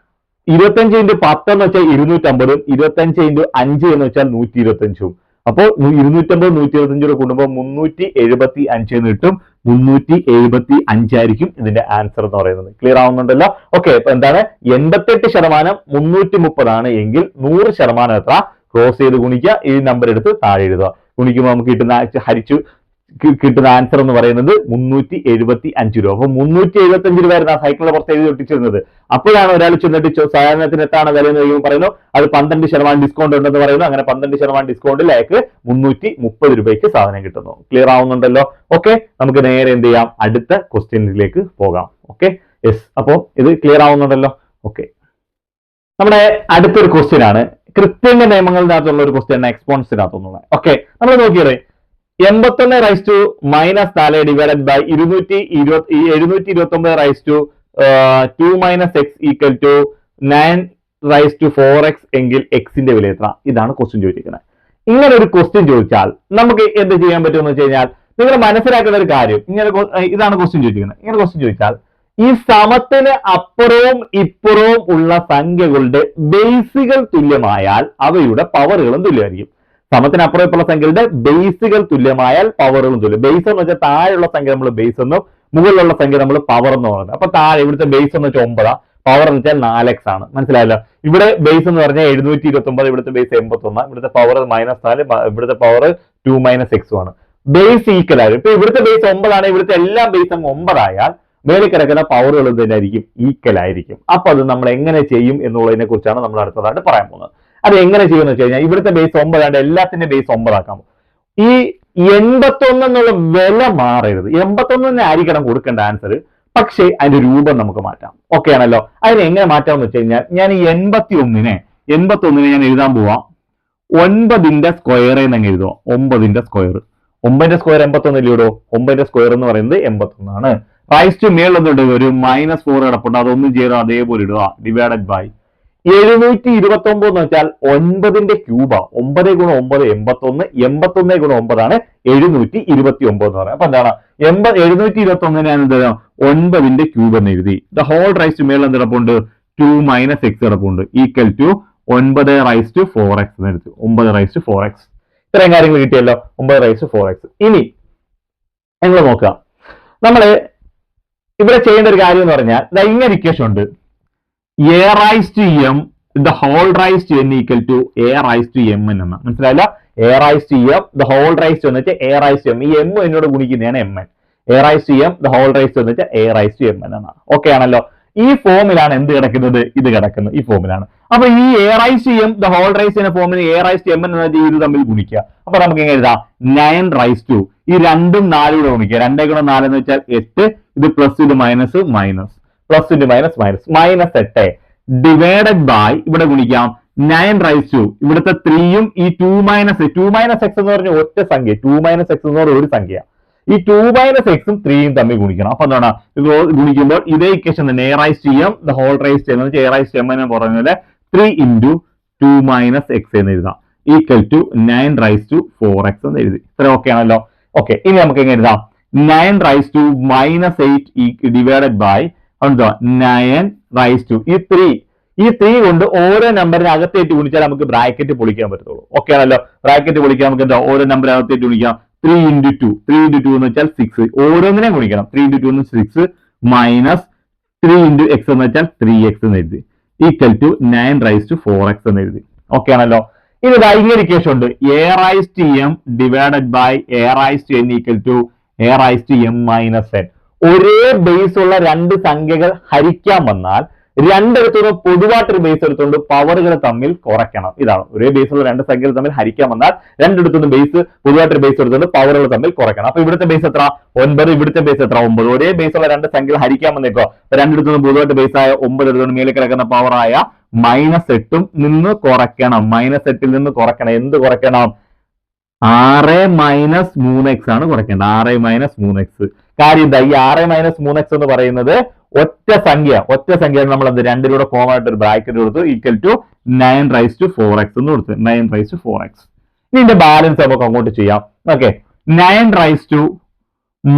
25 × 10 എന്ന് വെച്ചാൽ 250. 25 × 5 എന്ന് വെച്ചാൽ 125. അപ്പോ 250 125 കൂടുമ്പോൾ 375 എന്ന് കിട്ടും. 375 ആയിരിക്കും ഇതിന്റെ ആൻസർ എന്ന് പറയുന്നത്. ക്ലിയർ ആവുന്നുണ്ടല്ലോ. ഓക്കെ, അപ്പൊ എന്താണ്? 88% 330 ആണ് എങ്കിൽ 100% എത്ര? ക്രോസ് ചെയ്ത് ഗുണിക്കുക. ഈ നമ്പർ എടുത്ത് താഴെ എഴുതുക. ഗുണിക്കുമ്പോൾ നമുക്ക് കിട്ടുന്ന ആൻസർ എന്ന് പറയുന്നത് 375 രൂപ. അപ്പൊ 375 രൂപയായിരുന്നു ആ സൈക്കിളിനെ പുറത്ത് എഴുതി ഒട്ടിച്ചിരുന്നത്. അപ്പോഴാണ് ഒരാൾ ചെന്നിട്ട് സാധനത്തിന് എത്താണ് വില എന്ന് കഴിയുമ്പോൾ പറയുന്നു അത് 12% ഡിസ്കൗണ്ട് ഉണ്ടെന്ന് പറയുന്നു. അങ്ങനെ 12% ഡിസ്കൗണ്ടിൽ അയാൾക്ക് 330 രൂപയ്ക്ക് സാധനം കിട്ടുന്നു. ക്ലിയർ ആവുന്നുണ്ടല്ലോ. ഓക്കെ, നമുക്ക് നേരെ എന്ത് ചെയ്യാം? അടുത്ത ക്വസ്റ്റ്യനിലേക്ക് പോകാം. Okay, yes. അപ്പോ ഇത് ക്ലിയർ ആവുന്നുണ്ടല്ലോ. ഓക്കെ, നമ്മുടെ അടുത്തൊരു ക്വസ്റ്റ്യൻ ആണ് കൃത്യന്റെ നിയമങ്ങളിനകത്തുള്ള ഒരു ക്വസ്റ്റ്യൻ ആണ്, എക്സ്പോണൻസിനകത്തുള്ള. ഓക്കെ, നമ്മൾ നോക്കിയത് 81 - 4 divided by 729 2 - x = 9 raise to 4x എങ്കിൽ എക്സിന്റെ വില എത്ര? ഇതാണ് ക്വസ്റ്റ്യൻ ചോദിച്ചിരിക്കുന്നത്. ഇങ്ങനെ ഒരു ക്വസ്റ്റ്യൻ ചോദിച്ചാൽ നമുക്ക് എന്ത് ചെയ്യാൻ പറ്റുമെന്ന് വെച്ച് കഴിഞ്ഞാൽ നിങ്ങൾ മനസ്സിലാക്കുന്ന ഒരു കാര്യം, ഇതാണ് ക്വസ്റ്റ്യൻ ചോദിച്ചിരിക്കുന്നത്. ഇങ്ങനെ ക്വസ്റ്റ്യൻ ചോദിച്ചാൽ ഈ സമത്തിന് അപ്പുറവും ഇപ്പുറവും ഉള്ള സംഖ്യകളുടെ ബേസുകൾ തുല്യമായാൽ അവയുടെ പവറുകളും തുല്യമായിരിക്കും. സമത്തിന് അപ്പുറം ഇപ്പുറമുള്ള സംഖ്യകളുടെ ബേസുകൾ തുല്യമായാൽ പവറുകളും തുല്യം. ബേസ് എന്ന് വെച്ചാൽ താഴെയുള്ള സംഖ്യ നമ്മൾ ബേസ് എന്നും മുകളിലുള്ള സംഖ്യ നമ്മൾ പവർ എന്ന് പറയുന്നത്. അപ്പൊ താഴെ ഇവിടുത്തെ ബേസ് എന്ന് വെച്ചാൽ 9, പവർ എന്ന് വെച്ചാൽ 4x ആണ്. മനസ്സിലായല്ലോ? ഇവിടെ ബേസ് എന്ന് പറഞ്ഞാൽ 729, ഇവിടുത്തെ ബേസ് 81, ഇവിടുത്തെ പവർ -4, ഇവിടുത്തെ പവർ 2 - x ആണ്. ബേസ് ഈക്വൽ ആയിരിക്കും. ഇപ്പൊ ഇവിടുത്തെ ബേസ് 9 ആണ്, ഇവിടുത്തെ എല്ലാ ബേസ് അങ്ങ് 9 ആയാൽ മേളിൽ കിടക്കുന്ന പവറുകൾ എന്തായിരിക്കും? ഈക്വൽ ആയിരിക്കും. അപ്പൊ അത് നമ്മൾ എങ്ങനെ ചെയ്യും എന്നുള്ളതിനെ കുറിച്ചാണ് നമ്മൾ അടുത്തതായിട്ട് പറയാൻ പോകുന്നത്. അത് എങ്ങനെ ചെയ്യുമെന്ന് വെച്ച് കഴിഞ്ഞാൽ ഇവിടുത്തെ ബേസ് 9 ആണ്, എല്ലാത്തിന്റെ ബേസ് 9 ആക്കാം. ഈ 81 എന്നുള്ള വില മാറരുത്. 81 ആയിരിക്കണം കൊടുക്കേണ്ട ആൻസർ. പക്ഷേ അതിന്റെ രൂപം നമുക്ക് മാറ്റാം. ഓക്കെ ആണല്ലോ? അതിനെ എങ്ങനെ മാറ്റാമെന്ന് വെച്ച് കഴിഞ്ഞാൽ ഞാൻ ഈ 81നെ ഞാൻ എഴുതാൻ പോവാം 9ന്റെ സ്ക്വയർ എന്ന് എഴുതുക. 9ന്റെ സ്ക്വയർ 81 ഇല്ലയോ? 9ന്റെ സ്ക്വയർ എന്ന് പറയുന്നത് 81 ആണ്. റൈസ് ടു മേൾ എന്നുണ്ട് ഒരു -4 കിടപ്പുണ്ട്, അതൊന്നും ചെയ്തോ അതേപോലെ ഇടുക. ഡിവൈഡഡ് ബൈ 729 എന്ന് വെച്ചാൽ 9ന്റെ ക്യൂബാ. 9 × 9 81, 81 × 9 ആണ് 729 എന്ന് പറയുന്നത്. അപ്പൊ എന്താണ് 721 ഞാൻ എന്ത് 9ന്റെ ക്യൂബ് എന്ന് എഴുതി. ദ ഹോൾ റൈസ് ടു മേൾ എന്ത് കിടപ്പുണ്ട്? 2 - x കിടപ്പുണ്ട്. ഈക്വൽ ടു 9⁴x എന്ന് എടുത്തു. 9⁴x. ഇത്രയും കാര്യങ്ങൾ കിട്ടിയല്ലോ. 9⁴x. ഇനി നിങ്ങൾ നോക്കുക, നമ്മള് ഇവിടെ ചെയ്യേണ്ട ഒരു കാര്യം എന്ന് പറഞ്ഞാൽ ഇങ്ങനെ ഇക്വേഷൻ ഉണ്ട്. a raised to m the whole raised to n equal to a raised to m എന്നാണ്. മനസ്സിലായില്ല? a raised to m the whole raised to എന്ന് വെച്ചാൽ a raised to m. ഈ m എന്നോട് ഗുണിക്കുന്നതാണ് mn. a raised to m the whole raised to എന്ന് വെച്ചാൽ a raised to m എന്നാണ്. Okay ആണല്ലോ? ഈ ഫോമിലാണ് എന്ത് കിടക്കുന്നത്? ഇത് കിടക്കുന്നത് ഈ ഫോമിലാണ്. അപ്പൊ ഈ a raised to m the whole raised എന്ന ഫോമിന് a raised to m എന്ന് വെച്ചാൽ ഇത് തമ്മിൽ ഗുണിക്കുക. അപ്പൊ നമുക്ക് എങ്ങനെ എഴുതാം? 9 raised to ഈ 2ഉം 4ഉം കൂടെ ഗുണിക്കുക. 2 × 4 എന്ന് വെച്ചാൽ 8, ഇത് പ്ലസ് ഇത് minus minus, plus into minus minus, -8 divided by ഇവിടെ ഗുണിക്കാം 9 റൈസ് ടു ഇവിടുത്തെ 3യും ഈ 2 - x എന്ന് പറഞ്ഞ ഒറ്റ സംഖ്യ, 2 - x എന്ന് പറഞ്ഞ ഒരു സംഖ്യ. ഈ 2 - x ഉം 3യും തമ്മിൽ ഗുണിക്കണം. അപ്പൊ എന്താണ് ഗുണിക്കുമ്പോൾ ഇതേ ഇക്വേഷൻ തന്നെ a raised to m the whole raised to m എന്ന് വെച്ചാൽ a raised to m എന്ന് പറഞ്ഞാൽ 3 × 2 - x എന്ന് എഴുതാം. Equal to 9 raised to 4x എന്ന് എഴുതി. ഇത്ര ഓക്കെ ആണല്ലോ? ഓക്കെ, ഇനി നമുക്ക് എങ്ങനെ എഴുതാം? 9 raised to -8 divided by 9 raised to ഈ 3 കൊണ്ട് ഓരോ നമ്പറിനെ അകത്തേറ്റ് ഗുണിച്ചാൽ നമുക്ക് ബ്രാക്കറ്റ് പൊളിക്കാൻ പറ്റത്തുള്ളൂ. ഓക്കെ ആണല്ലോ? ബ്രാക്കറ്റ് പൊളിക്കാൻ നമുക്ക് എന്താ ഓരോ നമ്പർ അകത്തേറ്റ് ഗുണിക്കാം. 3 × 2 എന്ന് വെച്ചാൽ 6, ഓരോന്നിനെയും ഗുണിക്കണം. 3 × 2 എന്ന് 6 മൈനസ് 3 × x എന്ന് വെച്ചാൽ 3x എന്ന് എഴുതി. Equal to 9 raised to 4x എന്ന് എഴുതി. ഓക്കെ ആണല്ലോ? ഇനി ഇങ്ങനെ ഇക്വേഷൻ ഉണ്ട്. a raised to m divided by a raised to n equal to a raised to m - n. ഒരേ ബേസ് ഉള്ള രണ്ട് സംഖ്യകൾ ഹരിക്കാൻ വന്നാൽ രണ്ടിടത്തുനിന്ന് പൊതുവായിട്ടൊരു ബേസ് എടുത്തുകൊണ്ട് പവറുകൾ തമ്മിൽ കുറയ്ക്കണം. ഇതാണ് ഒരേ ബേസുള്ള രണ്ട് സംഖ്യകൾ തമ്മിൽ ഹരിക്കാൻ വന്നാൽ രണ്ടിടത്തുനിന്ന് ബേസ് പൊതുവായിട്ടൊരു ബേസ് എടുത്തുകൊണ്ട് പവറുകൾ തമ്മിൽ കുറയ്ക്കണം. അപ്പൊ ഇവിടുത്തെ ബേസ് എത്ര? 9, ഇവിടുത്തെ ബേസ് എത്ര? 9. ഒരേ ബേസുള്ള രണ്ട് സംഖ്യകൾ ഹരിക്കാൻ വന്നേക്കോ രണ്ടിടത്തുനിന്ന് പൊതുവായിട്ട് ബേസായ 9 എടുത്തുകൊണ്ട് മേലെ കിടക്കുന്ന പവറായ -8 നിന്ന് കുറയ്ക്കണം. -8 നിന്ന് കുറയ്ക്കണം. എന്ത് കുറയ്ക്കണം? 6 - 3x ആണ് കുറയ്ക്കേണ്ടത്. 6 - 3x. കാര്യം എന്താ? ഈ 6 - 3x എന്ന് പറയുന്നത് ഒറ്റ സംഖ്യയാണ്. നമ്മൾ എന്ത് രണ്ടിലൂടെ ഫോം ആയിട്ട് ഒരു ബ്രാക്കറ്റ് കൊടുത്തു. Equal to 9 raised to 4x എന്ന് കൊടുത്തു. 9 raised to 4x. ഇതിന്റെ ബാലൻസ് നമുക്ക് അങ്ങോട്ട് ചെയ്യാം. Okay, 9 raised to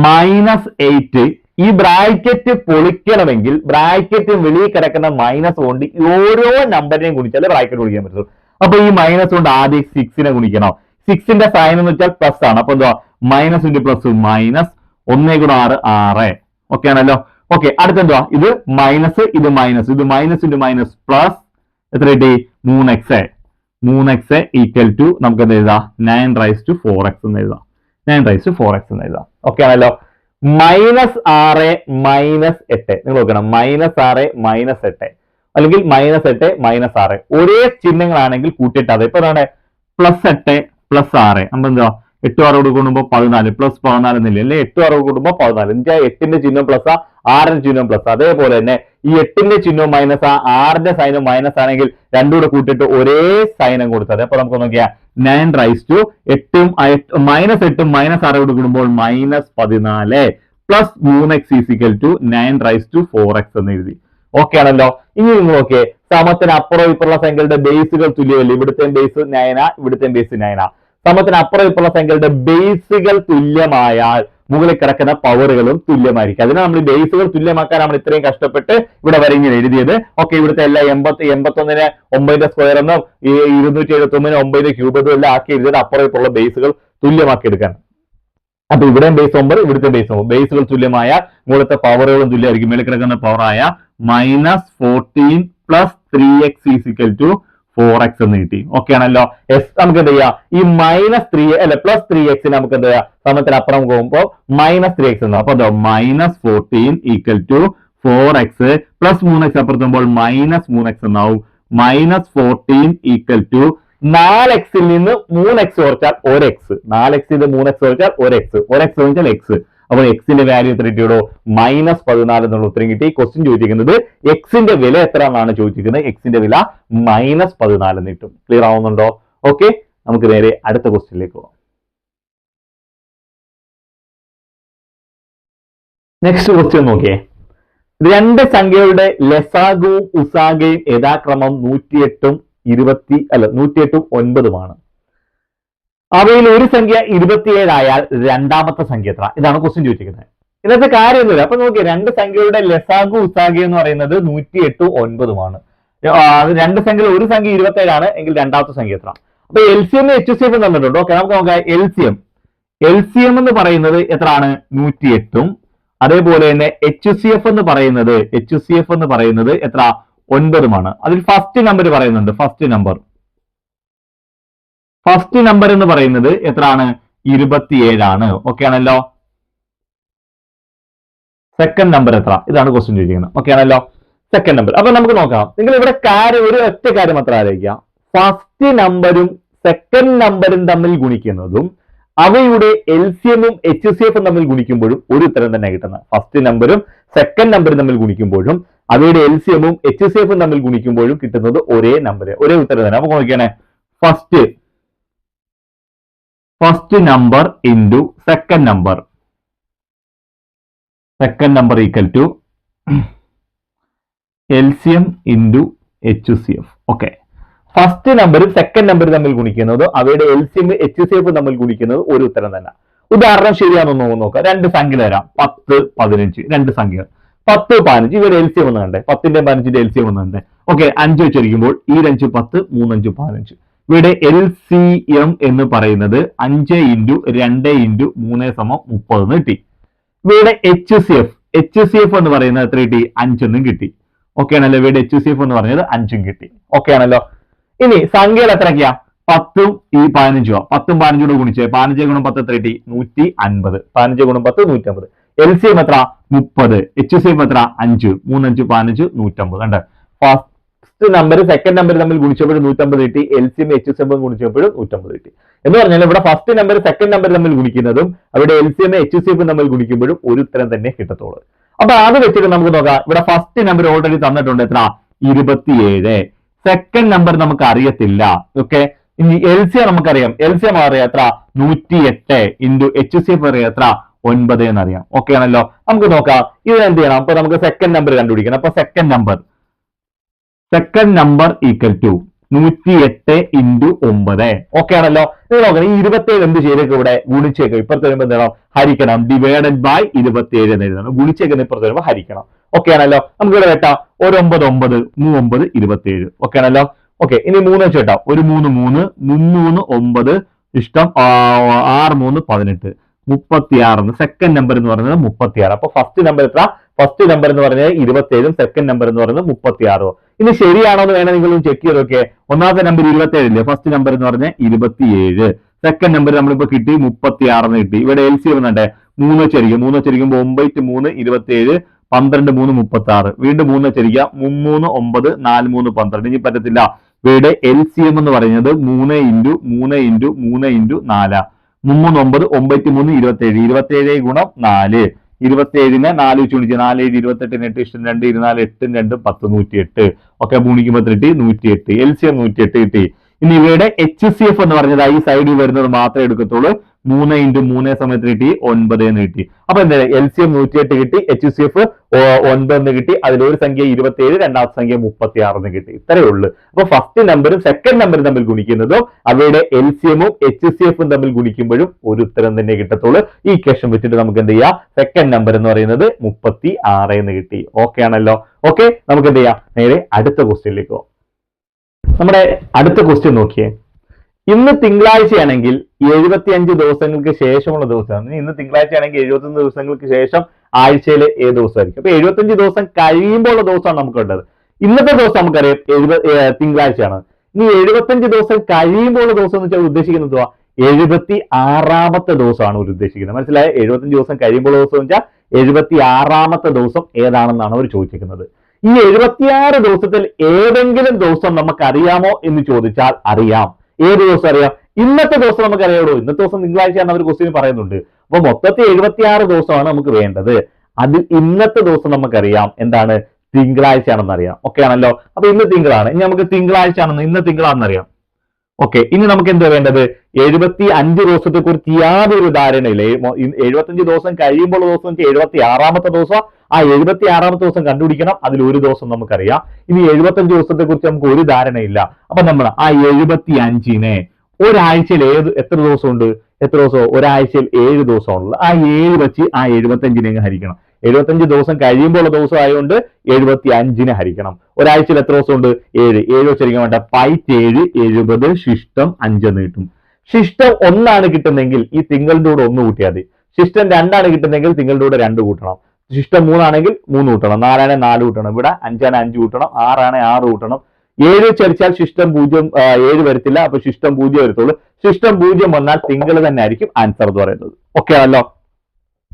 -8. ഈ ബ്രാക്കറ്റ് പൊളിക്കണമെങ്കിൽ ബ്രാക്കറ്റ് വെളിയിൽ കിടക്കുന്ന മൈനസ് കൊണ്ട് ഓരോ നമ്പറിനെയും ഗുണിച്ചാലേ ബ്രാക്കറ്റ് പൊളിക്കാൻ പറ്റുള്ളൂ. അപ്പൊ ഈ മൈനസ് കൊണ്ട് ആദ്യം 6നെ ഗുണിക്കണം. 6ന്റെ സൈൻ എന്ന് വെച്ചാൽ പ്ലസ് ആണ്. അപ്പൊ എന്താ minus into plus minus 1 × 6 6. Okay ആണല്ലോ? ഓക്കെ, അടുത്തെന്തുവാ? ഇത് മൈനസ്, ഇത് മൈനസ്, ഇത് മൈനസ് ഇൻറ്റു മൈനസ് പ്ലസ് എത്ര കിട്ടി? 3x ഈക്വൽ ടു നമുക്ക് എന്ത് എഴുതാം? 9 raised to 4x എന്ന് എഴുതാം. 9 raised to 4x എന്ന് എഴുതാം. ഓക്കെ ആണല്ലോ? -6 - 8 നിങ്ങൾ നോക്കണം. -6 - 8 അല്ലെങ്കിൽ -8 - 6 ഒരേ ചിഹ്നങ്ങളാണെങ്കിൽ കൂട്ടിയിട്ടാതെ. ഇപ്പൊ എന്താണ്? +8 + 6 നമ്മൾ എന്താ 8 6 കൂടുമ്പോൾ 14 പ്ലസ് 14 എന്നില്ല അല്ലെ? 8 6 കൂടുമ്പോൾ 14. എന്നുവെച്ചാൽ 8ന്റെ ചിഹ്നം പ്ലസ് 6ന്റെ ചിഹ്നം പ്ലസ്. അതേപോലെ തന്നെ ഈ 8ന്റെ ചിഹ്നവും മൈനസ് 6ന്റെ സൈനും മൈനസ് ആണെങ്കിൽ രണ്ടും കൂടെ കൂട്ടിയിട്ട് ഒരേ സൈനം കൊടുത്തത്. അപ്പൊ നമുക്ക് നോക്കിയാൽ 9 raised to 8 -8 -6 കൂടെ കൂടുമ്പോൾ -14 plus 3x equal to 9 raised to 4x എന്ന് എഴുതി. ഓക്കെ ആണല്ലോ. ഇനി നിങ്ങൾ നോക്കിയേ, സമത്തിന് അപ്പുറം ഇപ്പുറമുള്ള സംഖ്യകളുടെ ബേസുകൾ തുല്യമല്ലേ? ഇവിടുത്തെ ബേസ് 9, ഇവിടുത്തെ ബേസ് 9. സമത്തിന് അപ്പുറം ഇപ്പുറമുള്ള സംഖ്യകളുടെ ബേസുകൾ തുല്യമായാൽ മുകളിൽ കിടക്കുന്ന പവറുകളും തുല്യമായിരിക്കും. അതിനാണ് നമ്മൾ ബേസുകൾ തുല്യമാക്കാൻ നമ്മൾ ഇത്രയും കഷ്ടപ്പെട്ട് ഇവിടെ വരെ ഇങ്ങനെ എഴുതിയത്. ഓക്കെ, ഇവിടുത്തെ എല്ലാ 81നെ 9 സ്ക്വയർ എന്നും 279 9 ക്യൂബ് എന്നും എല്ലാം ആക്കി എഴുതിയത് അപ്പുറം ഇപ്പുറമുള്ള ബേസുകൾ തുല്യമാക്കി എടുക്കാൻ. അപ്പൊ ഇവിടെയും ബേസ് 9, ഇവിടുത്തെ ബേസ് 9, ബേസുകൾ തുല്യമായ മുകളിലത്തെ പവറുകളും തുല്യമായിരിക്കും. മേളിൽ കിടക്കുന്ന പവറായ -14 + 3x = 4x എന്ന് കിട്ടി. ഓക്കെ ആണല്ലോ. നമുക്ക് എന്ത് ചെയ്യാം, ഈ -3 അല്ലെ +3x നമുക്ക് എന്ത് ചെയ്യാം, സമത്തിന് അപ്പുറം പോകുമ്പോൾ -3x എന്നാവും. അപ്പൊ എന്താ, -14 = 4x + 3x അപ്പുറത്തുമ്പോൾ -3x എന്നാവും. -14 = 4x-ൽ നിന്ന് 3x കുറച്ചാൽ 1x. 4x-ൽ നിന്ന് 3x കുറച്ചാൽ 1x. 1x എന്ന് വെച്ചാൽ x. അപ്പോൾ എക്സിന്റെ വാല്യൂ എത്ര കിട്ടിയോ? -14 എന്നുള്ള ഉത്തരം കിട്ടി. ക്വസ്റ്റ്യൻ ചോദിച്ചിരിക്കുന്നത് എക്സിന്റെ വില എത്ര എന്നാണ് ചോദിച്ചിരിക്കുന്നത്. എക്സിന്റെ വില -14 എന്ന് കിട്ടും. ക്ലിയർ ആവുന്നുണ്ടോ? ഓക്കെ, നമുക്ക് നേരെ അടുത്ത ക്വസ്റ്റ്യനിലേക്ക് പോകാം. നെക്സ്റ്റ് ക്വസ്റ്റ്യൻ നോക്കിയേ. രണ്ട് സംഖ്യകളുടെ ലസാഗുവും ഉസാഗയും യഥാക്രമം 108ഉം 9ഉമാണ്. അവയിൽ ഒരു സംഖ്യ 27 ആയാൽ രണ്ടാമത്തെ സംഖ്യ എത്ര? ഇതാണ് ക്വസ്റ്റ്യൻ ചോദിച്ചിരിക്കുന്നത്. ഇന്നത്തെ കാര്യമൊന്നുമില്ല. അപ്പൊ നോക്കിയേ, രണ്ട് സംഖ്യകളുടെ ലസാഗു ഉസാഗു എന്ന് പറയുന്നത് 108ഉം 9ഉമാണ്. രണ്ട് സംഖ്യയിൽ ഒരു സംഖ്യ 27 ആണ് എങ്കിൽ രണ്ടാമത്തെ സംഖ്യ എത്ര? അപ്പൊ LCM HCF തന്നിട്ടുണ്ട്. ഓക്കെ, നമുക്ക് നോക്കാം. LCM എന്ന് പറയുന്നത് എത്രയാണ്? 108ഉം. അതേപോലെ തന്നെ HCF എന്ന് പറയുന്നത് എത്ര? 9ഉമാണ്. അതിൽ ഫസ്റ്റ് നമ്പർ പറയുന്നുണ്ട്. ഫസ്റ്റ് നമ്പർ എന്ന് പറയുന്നത് എത്രയാണ്? 27 ആണ്. ഓക്കെ ആണല്ലോ. സെക്കൻഡ് നമ്പർ എത്ര? ഇതാണ് ക്വസ്റ്റ്യൻ ചോദിക്കുന്നത്. ഓക്കെ ആണല്ലോ, സെക്കൻഡ് നമ്പർ. അപ്പൊ നമുക്ക് നോക്കാം. നിങ്ങൾ ഇവിടെ ഒരു ഒറ്റ കാര്യം മാത്രം ആലോചിക്കുക. ഫസ്റ്റ് നമ്പറും സെക്കൻഡ് നമ്പറും തമ്മിൽ ഗുണിക്കുന്നതും അവയുടെ LCM-ഉം HCF-ഉം തമ്മിൽ ഗുണിക്കുമ്പോഴും ഒരു ഉത്തരം തന്നെ കിട്ടുന്നത്. ഫസ്റ്റ് നമ്പറും സെക്കൻഡ് നമ്പറും തമ്മിൽ ഗുണിക്കുമ്പോഴും അവയുടെ LCM-ഉം HCF-ഉം തമ്മിൽ ഗുണിക്കുമ്പോഴും കിട്ടുന്നത് ഒരേ നമ്പർ, ഒരേ ഉത്തരം തന്നെ. അപ്പൊ നോക്കിയാണെ, first number into second number = LCM into HCF. Okay, first നമ്പറും സെക്കൻഡ് നമ്പറും തമ്മിൽ ഗുണിക്കുന്നത് അവയുടെ LCM HCF തമ്മിൽ ഗുണിക്കുന്നത് ഒരു ഉത്തരം തന്നെ. ഉദാഹരണം ശരിയാണെന്ന് നോക്കാം. രണ്ട് സംഖ്യ തരാം, 10 15. രണ്ട് സംഖ്യകൾ 10 15. ഇവയുടെ LCM ഒന്ന് കണ്ടേ, 10ന്റെ 15ന്റെ LCM ഒന്ന് കണ്ടേ. ഓക്കെ, 5 വെച്ചിരിക്കുമ്പോൾ 2 5 10 3 5 15. ഇവിടെ LCM എന്ന് പറയുന്നത് 5 × 2 × 3 = 30 കിട്ടി. ഇവിടെ HCF എന്ന് പറയുന്നത് എത്ര കിട്ടി? 5 എന്നും കിട്ടി. ഓക്കെ ആണല്ലോ. ഇവിടെ HCF എന്ന് പറഞ്ഞത് 5ഉം കിട്ടി. ഓക്കെ ആണല്ലോ. ഇനി സംഖ്യകൾ എത്രയൊക്കെയാ? 10ഉം 15ഉം. 10ഉം 15ഉം കൂടെ ഗുണിച്ചേ 15 × 10 എത്ര കിട്ടി? 150. 15 × 10 150. LCM എത്ര? 30. HCF എത്ര? 5. 3 5 15 150. കണ്ടോ? ഫസ്റ്റ് നമ്പർ സെക്കൻഡ് നമ്പർ തമ്മിൽ ഗുണിച്ചപ്പോഴും 150 കിട്ടി. LCM HCF ഗുണിച്ചപ്പോഴും 150 കിട്ടി. എന്ന് പറഞ്ഞാൽ ഇവിടെ ഫസ്റ്റ് നമ്പർ സെക്കൻഡ് നമ്പർ തമ്മിൽ ഗുണിക്കുന്നതും അവിടെ LCM HCF തമ്മിൽ ഗുണിക്കുമ്പോഴും ഒരു ഉത്തരം തന്നെ കിട്ടത്തുള്ളൂ. അപ്പൊ അത് വെച്ചിട്ട് നമുക്ക് നോക്കാം. ഇവിടെ ഫസ്റ്റ് നമ്പർ ഓൾറെഡി തന്നിട്ടുണ്ട്. എത്ര? 27. സെക്കൻഡ് നമ്പർ നമുക്ക് അറിയത്തില്ല. ഓക്കെ, ഇനി LCM നമുക്കറിയാം. LCM അറിയാം എത്ര? 108 ഇൻറ്റു HCF അറിയാം എത്ര? 9 എന്നറിയാം. ഓക്കെ ആണല്ലോ. നമുക്ക് നോക്കാം ഇത് എന്ത് ചെയ്യണം. അപ്പൊ നമുക്ക് സെക്കൻഡ് നമ്പർ കണ്ടുപിടിക്കണം. അപ്പൊ സെക്കൻഡ് നമ്പർ = 108 × 9. ഓക്കെ ആണല്ലോ. ഇത് നോക്കണം. ഈ 27 എന്ത് ചെയ്തേക്കും? ഇവിടെ ഗുണിച്ചേക്കും. ഇപ്പുറത്ത് വരുമ്പോൾ എന്ത് ചെയ്യണം? ഹരിക്കണം. /27 എന്ന് എഴുതണം. ഗുണിച്ചേക്കുന്ന ഇപ്പുറത്ത് വരുമ്പോൾ ഹരിക്കണം. ഓക്കെ ആണല്ലോ. നമുക്ക് ഇവിടെ കേട്ടാ 1 9 9 3 9 27. ഓക്കെ ആണല്ലോ. ഓക്കെ, ഇനി 3 വെച്ച് കേട്ടാ 1 3 3 3 9 ഇഷ്ടം 6 3 18 36. സെക്കൻഡ് നമ്പർ എന്ന് പറയുന്നത് 36. അപ്പൊ ഫസ്റ്റ് നമ്പർ എത്ര? ഫസ്റ്റ് നമ്പർ എന്ന് പറഞ്ഞാൽ 27ഉം സെക്കൻഡ് നമ്പർ എന്ന് പറയുന്നത് 36. ഇനി ശരിയാണോ എന്ന് വേണം നിങ്ങൾ ചെക്ക് ചെയ്ത് നോക്കിയേ. ഒന്നാമത്തെ നമ്പർ 27 ഇല്ലേ? ഫസ്റ്റ് നമ്പർ എന്ന് പറഞ്ഞാൽ 27. സെക്കൻഡ് നമ്പർ നമ്മളിപ്പോ കിട്ടി 36 എന്ന് കിട്ടി. ഇവിടെ LCM എന്നുണ്ടേ 3 വെച്ചിരിക്കും. 3 വെച്ചിരിക്കുമ്പോൾ 9 3 27 12 3 36. വീണ്ടും 3 വെച്ചിരിക്കുക 3 9 4 3 12. ഇനി പറ്റത്തില്ല. ഇവിടെ LCM എന്ന് പറയുന്നത് 3 × 3 × 3 × 4. 3 9 9 3 27. 27 × 4. 27നെ 4 വെച്ച് ഗുണിച്ച് 4 7 28 8 ഇഷ്ടം 2 24 8 2 10 108. ഒക്കെ ഗുണിക്കുമ്പോൾ കിട്ടി 108. LCM 108 കിട്ടി. ഇനി ഇവയുടെ HCF എന്ന് പറഞ്ഞത് ഈ സൈഡിൽ വരുന്നത് മാത്രമേ എടുക്കത്തുള്ളൂ. 3 × 3 സമയത്ത് കിട്ടി 9 എന്ന് കിട്ടി. അപ്പൊ എന്താ LCM 108 കിട്ടി, HCF 9 എന്ന് കിട്ടി, അതിലൊരു സംഖ്യ 27, രണ്ടാമത്തെ സംഖ്യ 36 എന്ന് കിട്ടി. ഇത്രയേ ഉള്ളൂ. അപ്പൊ ഫസ്റ്റ് നമ്പറും സെക്കൻഡ് നമ്പറും തമ്മിൽ ഗുണിക്കുന്നതും അവയുടെ LCMഉം HCFഉം തമ്മിൽ ഗുണിക്കുമ്പോഴും ഒരു ഉത്തരം തന്നെ കിട്ടത്തുള്ളൂ. ഈ ഇക്വേഷൻ വെച്ചിട്ട് നമുക്ക് എന്ത് ചെയ്യാം, സെക്കൻഡ് നമ്പർ എന്ന് പറയുന്നത് 36 എന്ന് കിട്ടി. ഓക്കെ ആണല്ലോ. ഓക്കെ, നമുക്ക് എന്ത് ചെയ്യാം, നേരെ അടുത്ത ക്വസ്റ്റ്യനിലേക്ക് പോകാം. നമ്മുടെ അടുത്ത ക്വസ്റ്റ്യൻ നോക്കിയേ. ഇന്ന് തിങ്കളാഴ്ചയാണെങ്കിൽ 75 ദിവസങ്ങൾക്ക് ശേഷമുള്ള ദിവസമാണ്. ഇന്ന് തിങ്കളാഴ്ചയാണെങ്കിൽ 75 ദിവസങ്ങൾക്ക് ശേഷം ആഴ്ചയിലെ ഏത് ദിവസമായിരിക്കും? അപ്പൊ 75 ദിവസം കഴിയുമ്പോൾ ഉള്ള ദിവസമാണ് നമുക്ക് വേണ്ടത്. ഇന്നത്തെ ദിവസം നമുക്കറിയാം തിങ്കളാഴ്ചയാണ്. ഇനി 75 ദിവസം കഴിയുമ്പോൾ ഉള്ള ദിവസം എന്ന് വെച്ചാൽ ഉദ്ദേശിക്കുന്നത് 76ാമത്തെ ദിവസമാണ് അവർ ഉദ്ദേശിക്കുന്നത്. മനസ്സിലായോ? 75 ദിവസം കഴിയുമ്പോൾ ദിവസം എന്ന് വെച്ചാൽ 76ാമത്തെ ദിവസം ഏതാണെന്നാണ് അവർ ചോദിച്ചിരിക്കുന്നത്. ഈ 76 ദിവസത്തിൽ ഏതെങ്കിലും ദിവസം നമുക്ക് അറിയാമോ എന്ന് ചോദിച്ചാൽ അറിയാം. ഏത് ദിവസം അറിയാം? ഇന്നത്തെ ദിവസം നമുക്ക് അറിയാമോ? ഇന്നത്തെ ദിവസം തിങ്കളാഴ്ചയാണ് അവർ ക്വസ്റ്റ്യൻ പറയുന്നുണ്ട്. അപ്പൊ മൊത്തത്തിൽ 76 ദിവസമാണ് നമുക്ക് വേണ്ടത്. അതിൽ ഇന്നത്തെ ദിവസം നമുക്കറിയാം എന്താണ്, തിങ്കളാഴ്ചയാണെന്ന് അറിയാം. ഓക്കെ ആണല്ലോ. അപ്പൊ ഇന്ന് തിങ്കളാണ്, ഇനി നമുക്ക് തിങ്കളാഴ്ചയാണെന്ന്, ഇന്ന് തിങ്കളാണെന്ന് അറിയാം. ഓക്കെ, ഇനി നമുക്ക് എന്താ വേണ്ടത്? 75 ദിവസത്തെ കുറിച്ച് യാതൊരു ധാരണയില്ല. 75 ദിവസം കഴിയുമ്പോൾ ദിവസം 76ാമത്തെ ദിവസം. ആ 76ാമത്തെ ദിവസം കണ്ടുപിടിക്കണം. അതിൽ ഒരു ദിവസം നമുക്കറിയാം. ഇനി 75 ദിവസത്തെ കുറിച്ച് നമുക്ക് ഒരു ധാരണയില്ല. അപ്പൊ നമ്മൾ ആ 75നെ ഒരാഴ്ചയിൽ എത്ര ദിവസമുണ്ട്? എത്ര ദിവസം? ഒരാഴ്ചയിൽ 7 ദിവസമാണുള്ളത്. ആ 7 വെച്ച് ആ 75നെ ഹരിക്കണം. 75 ദിവസം കഴിയുമ്പോൾ ഉള്ള ദിവസം ആയതുകൊണ്ട് 75നെ ഹരിക്കണം. ഒരാഴ്ചയിൽ എത്ര ദിവസമുണ്ട്? 7. 7 വെച്ചിരിക്കാൻ വേണ്ട 7 70 ശിഷ്ടം 5 എന്ന് കിട്ടും. ശിഷ്ടം 1 കിട്ടുന്നെങ്കിൽ ഈ തിങ്കളുടെ കൂടെ 1 കൂട്ടിയാൽ മതി. ശിഷ്ടം 2 കിട്ടുന്നെങ്കിൽ തിങ്കളുടെ കൂടെ 2 കൂട്ടണം. ശിഷ്ടം 3 3 കൂട്ടണം. 4 4 കൂട്ടണം. ഇവിടെ 5 5 കൂട്ടണം. 6 6 കൂട്ടണം. 7 ചരിച്ചാൽ ശിഷ്ടം 0 7 വരത്തില്ല. അപ്പൊ ശിഷ്ടം 0 വരത്തുള്ളൂ. ശിഷ്ടം 0 വന്നാൽ തിങ്കൾ തന്നെ ആയിരിക്കും ആൻസർ എന്ന് പറയുന്നത്. ഓക്കെ ആണല്ലോ.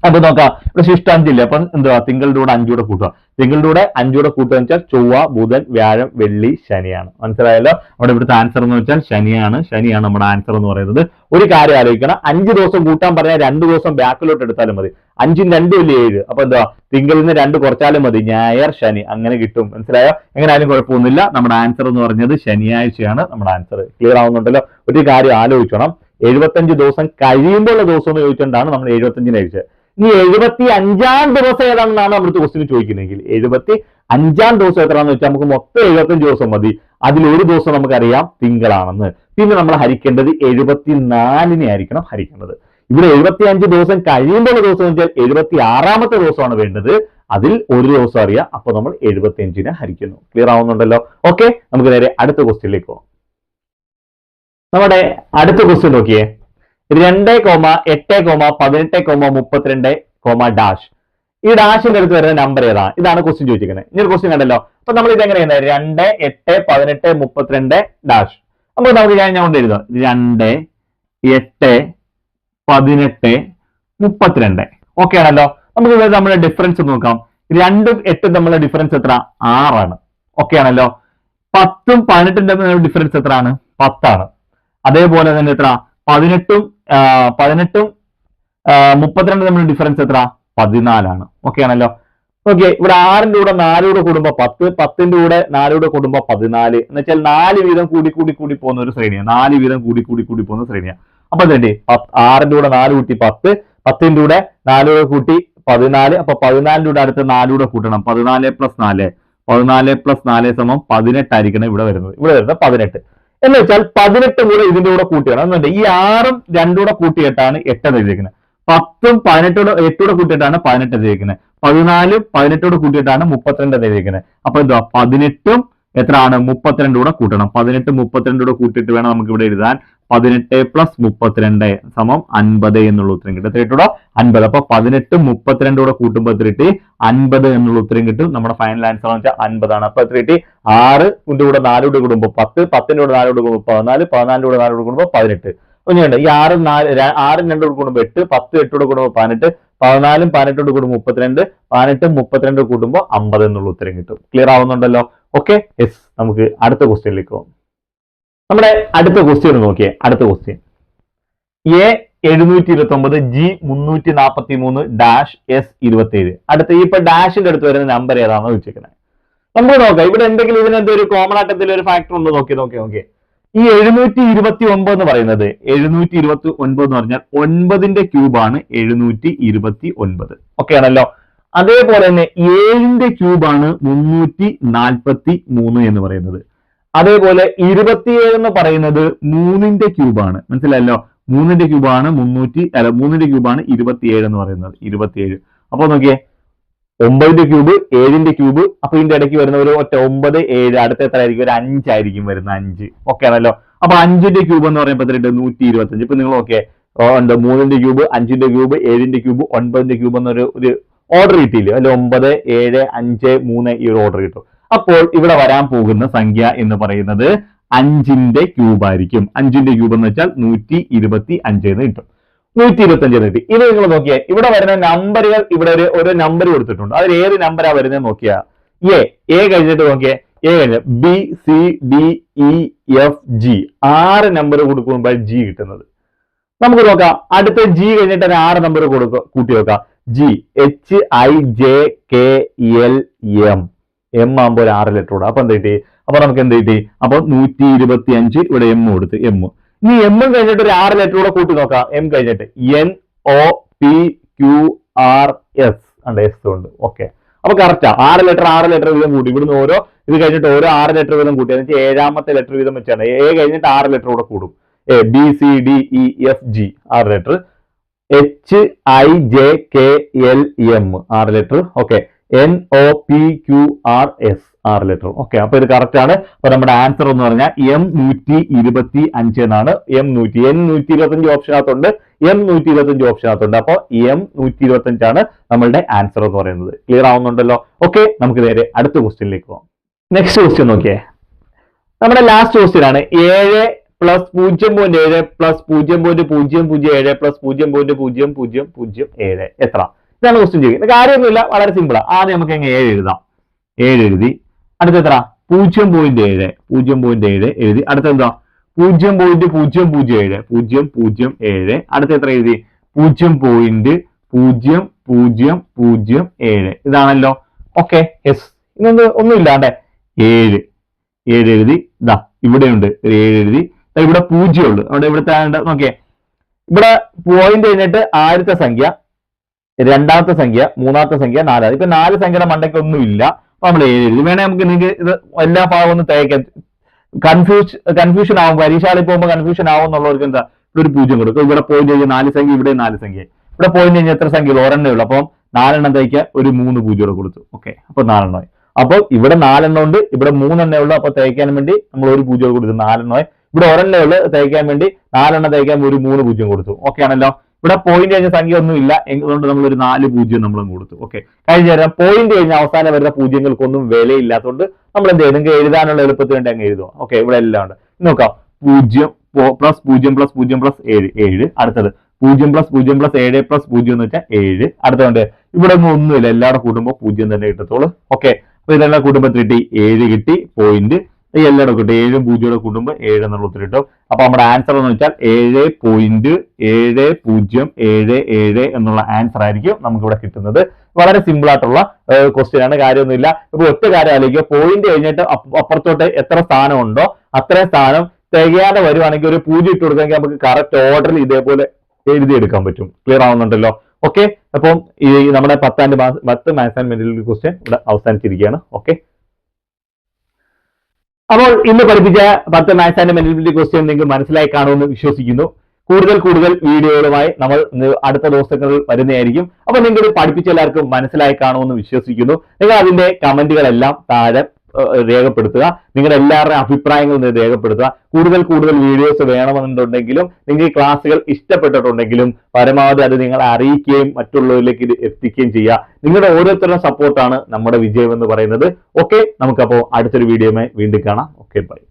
അപ്പൊ നോക്കാം, ഇവിടെ ശിഷ്ടം 5 ഇല്ല. അപ്പൊ എന്തുവാ, തിങ്കളുടെ കൂടെ 5 കൂടെ കൂട്ടുക. തിങ്കളുടെ കൂടെ 5 കൂടെ കൂട്ടുക എന്ന് വെച്ചാൽ ചൊവ്വ, ബുധൻ, വ്യാഴം, വെള്ളി, ശനിയാണ്. മനസ്സിലായല്ലോ. അവിടെ ഇവിടുത്തെ ആൻസർ എന്ന് വെച്ചാൽ ശനിയാണ്. ശനിയാണ് നമ്മുടെ ആൻസർ എന്ന് പറയുന്നത്. ഒരു കാര്യം ആലോചിക്കണം, 5 ദിവസം കൂട്ടാൻ പറഞ്ഞാൽ 2 ദിവസം ബാക്കിലോട്ട് എടുത്താലും മതി. 5 2 വലിയ 7. അപ്പൊ എന്താ, തിങ്കളിൽ നിന്ന് 2 കുറച്ചാലും മതി. ഞായർ, ശനി അങ്ങനെ കിട്ടും. മനസ്സിലായോ? എങ്ങനെയായാലും കുഴപ്പമൊന്നുമില്ല. നമ്മുടെ ആൻസർ എന്ന് പറഞ്ഞത് ശനിയാഴ്ചയാണ് നമ്മുടെ ആൻസർ. ക്ലിയർ ആവുന്നുണ്ടല്ലോ. ഒരു കാര്യം ആലോചിക്കണം, 75 ദിവസം കഴിയുമ്പോൾ ദിവസം എന്ന് ചോദിച്ചുകൊണ്ടാണ് നമ്മൾ 75നെ അയച്ചത്. ഇനി 75ാം ദിവസം ഏതാണെന്നാണ് നമ്മുടെ ക്വസ്റ്റ്യൻ ചോദിക്കുന്നതെങ്കിൽ 75ാം ദിവസം എത്രയാണെന്ന് വെച്ചാൽ നമുക്ക് മൊത്തം 75 ദിവസം മതി. അതിലൊരു ദിവസം നമുക്കറിയാം തിങ്കളാണെന്ന്. പിന്നെ നമ്മൾ ഹരിക്കേണ്ടത് 74നെ ആയിരിക്കണം ഹരിക്കേണ്ടത്. ഇവിടെ 75 ദിവസം കഴിയുമ്പോൾ ദിവസം എന്ന് വെച്ചാൽ 76ാമത്തെ ദിവസമാണ് വേണ്ടത്. അതിൽ ഒരു ദിവസം അറിയാം. അപ്പൊ നമ്മൾ 75നെ ഹരിക്കുന്നു. ക്ലിയർ ആവുന്നുണ്ടല്ലോ. ഓക്കെ, നമുക്ക് നേരെ അടുത്ത ക്വസ്റ്റ്യനിലേക്ക് പോകാം. നമ്മുടെ അടുത്ത ക്വസ്റ്റ്യൻ നോക്കിയേ. 2,8,18,32, ഡാഷ്. ഈ ഡാഷിന്റെ അടുത്ത് വരുന്ന നമ്പർ ഏതാ? ഇതാണ് ക്വസ്റ്റ്യൻ ചോദിച്ചിരിക്കുന്നത്. ഇനി ഒരു ക്വസ്റ്റ്യൻ കണ്ടല്ലോ. അപ്പൊ നമ്മൾ ഇത് എങ്ങനെയാണ് 2, 8, 18, 32 ഡാഷ്. അപ്പൊ നമുക്ക് ഞാൻ കൊണ്ട് എഴുതാം 2, 8, 18, 32. ഓക്കെ ആണല്ലോ. നമുക്ക് നമ്മുടെ ഡിഫറൻസ് നോക്കാം. 2ഉം 8ഉം തമ്മിലുള്ള ഡിഫറൻസ് എത്ര? 6 ആണ്. ഓക്കെ ആണല്ലോ. 10ഉം 18ഉം തമ്മിലുള്ള ഡിഫറൻസ് എത്രയാണ്? 10 ആണ്. അതേപോലെ തന്നെ എത്ര? 18ഉം 32 തമ്മിലുള്ള ഡിഫറൻസ് എത്ര? 14 ആണ്. ഓക്കെ ആണല്ലോ. ഓക്കെ, ഇവിടെ 6ന്റെ കൂടെ 4 കൂടെ കൂടുമ്പോ 10, 10ന്റെ കൂടെ 4 കൂടെ കൂടുമ്പോ 14 എന്ന് വെച്ചാൽ 4 വീതം കൂടി പോകുന്ന ഒരു ശ്രേണിയാണ്. 4 വീതം കൂടി പോകുന്ന ശ്രേണിയാണ്. അപ്പൊ എന്തുണ്ട്? 6ന്റെ കൂടെ 4 കൂട്ടി 10, 10ന്റെ കൂടെ 4 കൂടെ കൂട്ടി 14. അപ്പൊ 14ന്റെ കൂടെ അടുത്ത് 4 കൂടെ കൂട്ടണം. 14 + 4 = 18 ആയിരിക്കണം ഇവിടെ വരുന്നത്. ഇവിടെ വരുന്നത് 18 എന്ന് വെച്ചാൽ 18 കൂടെ ഇതിന്റെ കൂടെ കൂട്ടിയാണ്. എന്നുണ്ട് ഈ 6ഉം 2 കൂടെ കൂട്ടിയിട്ടാണ് 8 എഴുതിയിരിക്കുന്നത്. 10ഉം 8 കൂടെ കൂട്ടിയിട്ടാണ് 18 എഴുതിയിരിക്കുന്നത്. 14ഉം 18 കൂട്ടിയിട്ടാണ് 32 എഴുതിയിരിക്കുന്നത്. അപ്പൊ എന്താ 18ഉം എത്രയാണ്? 32 കൂടെ കൂട്ടണം. 18 32 കൂടെ കൂട്ടിയിട്ട് വേണം നമുക്ക് ഇവിടെ എഴുതാൻ. 18 + 32 = 50 എന്നുള്ള ഉത്തരം കിട്ടും. എത്ര കിട്ടും? 50. അപ്പൊ 18ഉം 32 കൂടെ കൂട്ടുമ്പോൾ എത്ര കിട്ടി? 50 എന്നുള്ള ഉത്തരം കിട്ടും. നമ്മുടെ ഫൈനൽ ആൻസർ എന്ന് വെച്ചാൽ 50 ആണ്. അപ്പൊ എത്ര കിട്ടി? 6ന്റെ കൂടെ 4 കൂടെ കൂടുമ്പോൾ 10, 10ന്റെ കൂടെ 4 കൂടെ കൂടുമ്പോൾ 14, 14ന്റെ കൂടെ 4 കൂടെ കൂടുമ്പോൾ 18. ഒന്നുണ്ട് ഈ 6ഉം 2 കൂടെ കൂടുമ്പോൾ 8, 10 8 കൂടെ കൂടുമ്പോൾ 18, 14ഉം 18 കൂടെ കൂടുമ്പോൾ 32, 18ഉം 32 കൂട്ടുമ്പോൾ 50 എന്നുള്ള ഉത്തരം കിട്ടും. ക്ലിയർ ആവുന്നുണ്ടല്ലോ. Okay, yes. നമുക്ക് അടുത്ത ക്വസ്റ്റ്യനിലേക്ക് പോകാം. നമ്മുടെ അടുത്ത ക്വസ്റ്റ്യൻ നോക്കിയേ. അടുത്ത ക്വസ്റ്റ്യൻ A729, G343, -S27. അടുത്ത ഇപ്പൊ ഡാഷിന്റെ അടുത്ത് വരുന്ന നമ്പർ ഏതാണെന്ന് ചോദിച്ചേക്കുന്നത്. നമുക്ക് നോക്കാം. ഇവിടെ എന്തെങ്കിലും ഇതിനെന്തൊരു കോമൺ ആയിട്ട് എന്തെങ്കിലും ഒരു ഫാക്ടർ ഉണ്ടോ? നോക്കി. ഈ 729 എന്ന് പറയുന്നത് 729 എന്ന് പറഞ്ഞാൽ 9ന്റെ ക്യൂബാണ് 729. ഓക്കെ ആണല്ലോ. അതേപോലെ തന്നെ 7ന്റെ ക്യൂബാണ് 343 എന്ന് പറയുന്നത്. അതേപോലെ 27 എന്ന് പറയുന്നത് 3ന്റെ ക്യൂബാണ്. മനസ്സിലായല്ലോ, 3ന്റെ ക്യൂബാണ് 3ന്റെ ക്യൂബാണ് 27 എന്ന് പറയുന്നത്. 27. അപ്പൊ നോക്കിയേ, 9ന്റെ ക്യൂബ് 7ന്റെ ക്യൂബ്, അപ്പൊ ഇതിന്റെ ഇടയ്ക്ക് വരുന്ന ഒരു ഒറ്റ 9 7, അടുത്ത എത്ര ആയിരിക്കും? ഒരു 5 ആയിരിക്കും വരുന്ന, 5. ഓക്കെ ആണല്ലോ. അപ്പൊ 5ന്റെ ക്യൂബ് എന്ന് പറയുമ്പോൾ 125. ഇപ്പൊ നിങ്ങൾ ഓക്കെ, 3ന്റെ ക്യൂബ്, 5ന്റെ ക്യൂബ്, 7ന്റെ ക്യൂബ്, 9ന്റെ ക്യൂബ് എന്നൊരു ഓർഡർ കിട്ടിയില്ലേ? അല്ലെ, 9 7 5 3 ഈ ഒരു ഓർഡർ കിട്ടും. അപ്പോൾ ഇവിടെ വരാൻ പോകുന്ന സംഖ്യ എന്ന് പറയുന്നത് 5ന്റെ ക്യൂബ് ആയിരിക്കും. 5ന്റെ ക്യൂബ് എന്ന് വെച്ചാൽ 125 എന്ന് കിട്ടും. 125 കിട്ടി. ഇനി നിങ്ങൾ നോക്കിയാൽ ഇവിടെ വരുന്ന നമ്പറുകൾ, ഇവിടെ ഒരു നമ്പർ കൊടുത്തിട്ടുണ്ട്. അതിൽ ഏത് നമ്പറാ വരുന്നത് നോക്കിയാ, എ കഴിഞ്ഞിട്ട് നോക്കിയേ, എ കഴിഞ്ഞ B C D E F G, 6 number കൊടുക്കുമ്പോൾ ജി കിട്ടുന്നത്. നമുക്ക് നോക്കാം, അടുത്ത ജി കഴിഞ്ഞിട്ട് 6 നമ്പർ കൂട്ടി നോക്കാം. G H I J K L M, M ആകുമ്പോൾ ഒരു 6 ലെറ്റർ കൂടെ. അപ്പൊ എന്ത് കിട്ടി? അപ്പൊ നമുക്ക് എന്ത് കിട്ടി? അപ്പൊ 125 ഇവിടെ എം കൊടുത്ത്, എം. ഇനി എം കഴിഞ്ഞിട്ട് ഒരു 6 ലെറ്റർ കൂടെ കൂട്ടി നോക്കാം. എം കഴിഞ്ഞിട്ട് N O P Q R S ഉണ്ട്, എസ് ഉണ്ട്. ഓക്കെ, അപ്പൊ കറക്റ്റാ. 6 ലെറ്റർ വീതം കൂട്ടി. ഇവിടുന്ന് ഓരോ ഇത് കഴിഞ്ഞിട്ട് ഓരോ 6 ലെറ്റർ വീതം കൂട്ടി. എന്ന് വെച്ചാൽ 7ാമത്തെ ലെറ്റർ വീതം വെച്ചാണ്. എ കഴിഞ്ഞിട്ട് 6 ലെറ്റർ കൂടെ കൂടും. A B C D E F G 6 letter, H I J K L M 6 letter. Okay, N O P Q R S 6 letter. Okay, അപ്പൊ ഇത് കറക്റ്റ് ആണ്. അപ്പൊ നമ്മുടെ ആൻസർ എന്ന് പറഞ്ഞാൽ എം 125 എന്നാണ്. എൻ 125 ഓപ്ഷനകത്തുണ്ട്, എം 125 ഓപ്ഷനകത്തുണ്ട്. അപ്പൊ എം 125 ആണ് നമ്മളുടെ ആൻസർ എന്ന് പറയുന്നത്. ക്ലിയർ ആവുന്നുണ്ടല്ലോ? ഓക്കെ, നമുക്ക് നേരെ അടുത്ത ക്വസ്റ്റ്യനിലേക്ക് പോകാം. നെക്സ്റ്റ് ക്വസ്റ്റ്യൻ നോക്കിയേ, നമ്മുടെ ലാസ്റ്റ് ക്വസ്റ്റ്യൻ ആണ്. 7 പ്ലസ് 0.7 പ്ലസ് 0.007 പ്ലസ് 0.0007 എത്ര? ഇതാണ് ക്വസ്റ്റ്യൻ ചെയ്യുന്നത്. കാര്യമൊന്നുമില്ല, വളരെ സിമ്പിളാ. ആദ്യം നമുക്ക് എങ്ങനെ 7 എഴുതാം. 7 എഴുതി. അടുത്ത എത്ര? 0.7 എഴുതി. അടുത്ത എന്താ? 0.007 0.007. അടുത്ത എത്ര എഴുതി? 0.0007. ഇതാണല്ലോ. Okay, yes. ഇതൊന്നും ഒന്നുമില്ലാണ്ടേ 7 എഴുതി. ഇതാ ഇവിടെയുണ്ട് 7 എഴുതി. ഇവിടെ 0 ഉണ്ട്. അവിടെ ഇവിടുത്തെ നോക്കിയേ, ഇവിടെ പോയിന്റ് കഴിഞ്ഞിട്ട് ആദ്യത്തെ സംഖ്യ, രണ്ടാമത്തെ സംഖ്യ, മൂന്നാമത്തെ സംഖ്യ, 4. ഇപ്പൊ 4 സംഖ്യയുടെ മണ്ടയ്ക്ക് ഒന്നും ഇല്ല. അപ്പൊ നമ്മൾ 7 എഴുതി. വേണേ നമുക്ക് നിങ്ങൾക്ക് ഇത് എല്ലാ ഭാഗവും ഒന്ന് തേക്കാൻ, കൺഫ്യൂഷൻ ആവും. പരീക്ഷകളിൽ പോകുമ്പോൾ കൺഫ്യൂഷൻ ആവും എന്നുള്ളവർക്ക് എന്താ, ഇവിടെ ഒരു 0 കൊടുക്കും. ഇവിടെ പോയിന്റ് കഴിഞ്ഞാൽ 4 സംഖ്യ, ഇവിടെ 4 സംഖ്യ. ഇവിടെ പോയിന്റ് കഴിഞ്ഞാൽ എത്ര സംഖ്യ? ഒരെണ്ണേ ഉള്ളൂ. അപ്പം 4 എണ്ണം തയ്ക്കുക, ഒരു 3 0 കൊടുത്തു. ഓക്കെ, അപ്പൊ 4 എണ്ണമായി. അപ്പോൾ ഇവിടെ 4 എണ്ണം ഉണ്ട്, ഇവിടെ 3 എണ്ണേ ഉള്ളൂ. അപ്പൊ തയ്ക്കാൻ വേണ്ടി നമ്മൾ ഒരു 0 കൊടുത്തു, 4 എണ്ണമായി. ഇവിടെ ഒരെണ്ണേ ഉള്ളൂ, തയ്ക്കാൻ വേണ്ടി 4 എണ്ണം തയ്ക്കാൻ ഒരു 3 0 കൊടുത്തു. ഓക്കെ ആണല്ലോ. ഇവിടെ പോയിന്റ് കഴിഞ്ഞ സംഖ്യ ഒന്നും ഇല്ല, അതുകൊണ്ട് നമ്മൾ ഒരു 4 0 നമ്മളും കൊടുത്തു. ഓക്കെ, കഴിഞ്ഞ നേരം പോയിന്റ് കഴിഞ്ഞ അവസാനം വരുന്ന പൂജ്യങ്ങൾക്കൊന്നും വിലയില്ലാത്തതുകൊണ്ട് നമ്മൾ എന്ത് ചെയ്യും? നിങ്ങൾക്ക് എഴുതാനുള്ള എളുപ്പത്തിന് വേണ്ടി അങ്ങ് എഴുതുക. ഓക്കെ, ഇവിടെ എല്ലാം ഉണ്ട്. നോക്കാം, 0 പ്ലസ് 0 പ്ലസ് 0 പ്ലസ് 7. അടുത്തത് 0 പ്ലസ് 0 പ്ലസ് 7 പ്ലസ് 0 എന്ന് വെച്ചാൽ 7. അടുത്തുണ്ട് ഇവിടെ ഒന്നുമില്ല, എല്ലാവരും കൂട്ടുമ്പോൾ 0 തന്നെ കിട്ടത്തുള്ളൂ. ഓക്കെ, അപ്പൊ ഇതെല്ലാം കൂട്ടുമ്പോൾ 7 കിട്ടി പോയിന്റ്. എല്ലാവരും കിട്ടും, 7 0 കൂട്ടുമ്പോൾ 7 എന്നുള്ള ഉത്തരം കിട്ടും. അപ്പൊ നമ്മുടെ ആൻസർ എന്ന് വെച്ചാൽ 7.7077 എന്നുള്ള ആൻസർ ആയിരിക്കും നമുക്ക് ഇവിടെ കിട്ടുന്നത്. വളരെ സിമ്പിൾ ആയിട്ടുള്ള ക്വസ്റ്റ്യൻ ആണ്, കാര്യമൊന്നുമില്ല. ഇപ്പൊ ഒറ്റ കാര്യം ആലോചിക്കുക, പോയിന്റ് കഴിഞ്ഞിട്ട് അപ്പുറത്തോട്ട് എത്ര സ്ഥാനം ഉണ്ടോ അത്രയും സ്ഥാനം തികയാതെ വരുവാണെങ്കിൽ ഒരു 0 ഇട്ട് കൊടുക്കാമെങ്കിൽ നമുക്ക് കറക്റ്റ് ഓർഡറിൽ ഇതേപോലെ എഴുതിയെടുക്കാൻ പറ്റും. ക്ലിയർ ആവുന്നുണ്ടല്ലോ? ഓക്കെ, അപ്പം ഈ നമ്മുടെ 10 മാത്സ് ആൻഡ് മെന്റൽ ക്വസ്റ്റ്യൻ ഇവിടെ അവസാനിച്ചിരിക്കുകയാണ്. ഓക്കെ, അപ്പോൾ ഇന്ന് പഠിപ്പിച്ച 10 മാത്സ് ആൻഡ് മെന്റൽ ക്വസ്റ്റ്യൻ നിങ്ങൾക്ക് മനസ്സിലായി കാണുമെന്ന് വിശ്വസിക്കുന്നു. കൂടുതൽ വീഡിയോകളുമായി നമ്മൾ അടുത്ത ദിവസങ്ങളിൽ വരുന്നതായിരിക്കും. അപ്പൊ നിങ്ങൾ പഠിപ്പിച്ച എല്ലാവർക്കും മനസ്സിലായി കാണുമെന്ന് വിശ്വസിക്കുന്നു. നിങ്ങൾ അതിന്റെ കമന്റുകളെല്ലാം താഴെ രേഖപ്പെടുത്തുക. നിങ്ങളുടെ എല്ലാവരുടെയും അഭിപ്രായങ്ങൾ രേഖപ്പെടുത്തുക. കൂടുതൽ വീഡിയോസ് വേണമെന്നുണ്ടെങ്കിലും നിങ്ങൾക്ക് ക്ലാസ്സുകൾ ഇഷ്ടപ്പെട്ടിട്ടുണ്ടെങ്കിലും പരമാവധി അത് നിങ്ങൾ അറിയിക്കുകയും മറ്റുള്ളവരിലേക്ക് ഇത് എത്തിക്കുകയും ചെയ്യുക. നിങ്ങളുടെ ഓരോരുത്തരുടെ സപ്പോർട്ടാണ് നമ്മുടെ വിജയം എന്ന് പറയുന്നത്. ഓക്കെ, നമുക്കപ്പോൾ അടുത്തൊരു വീഡിയോയുമായി വീണ്ടും കാണാം. Okay, by.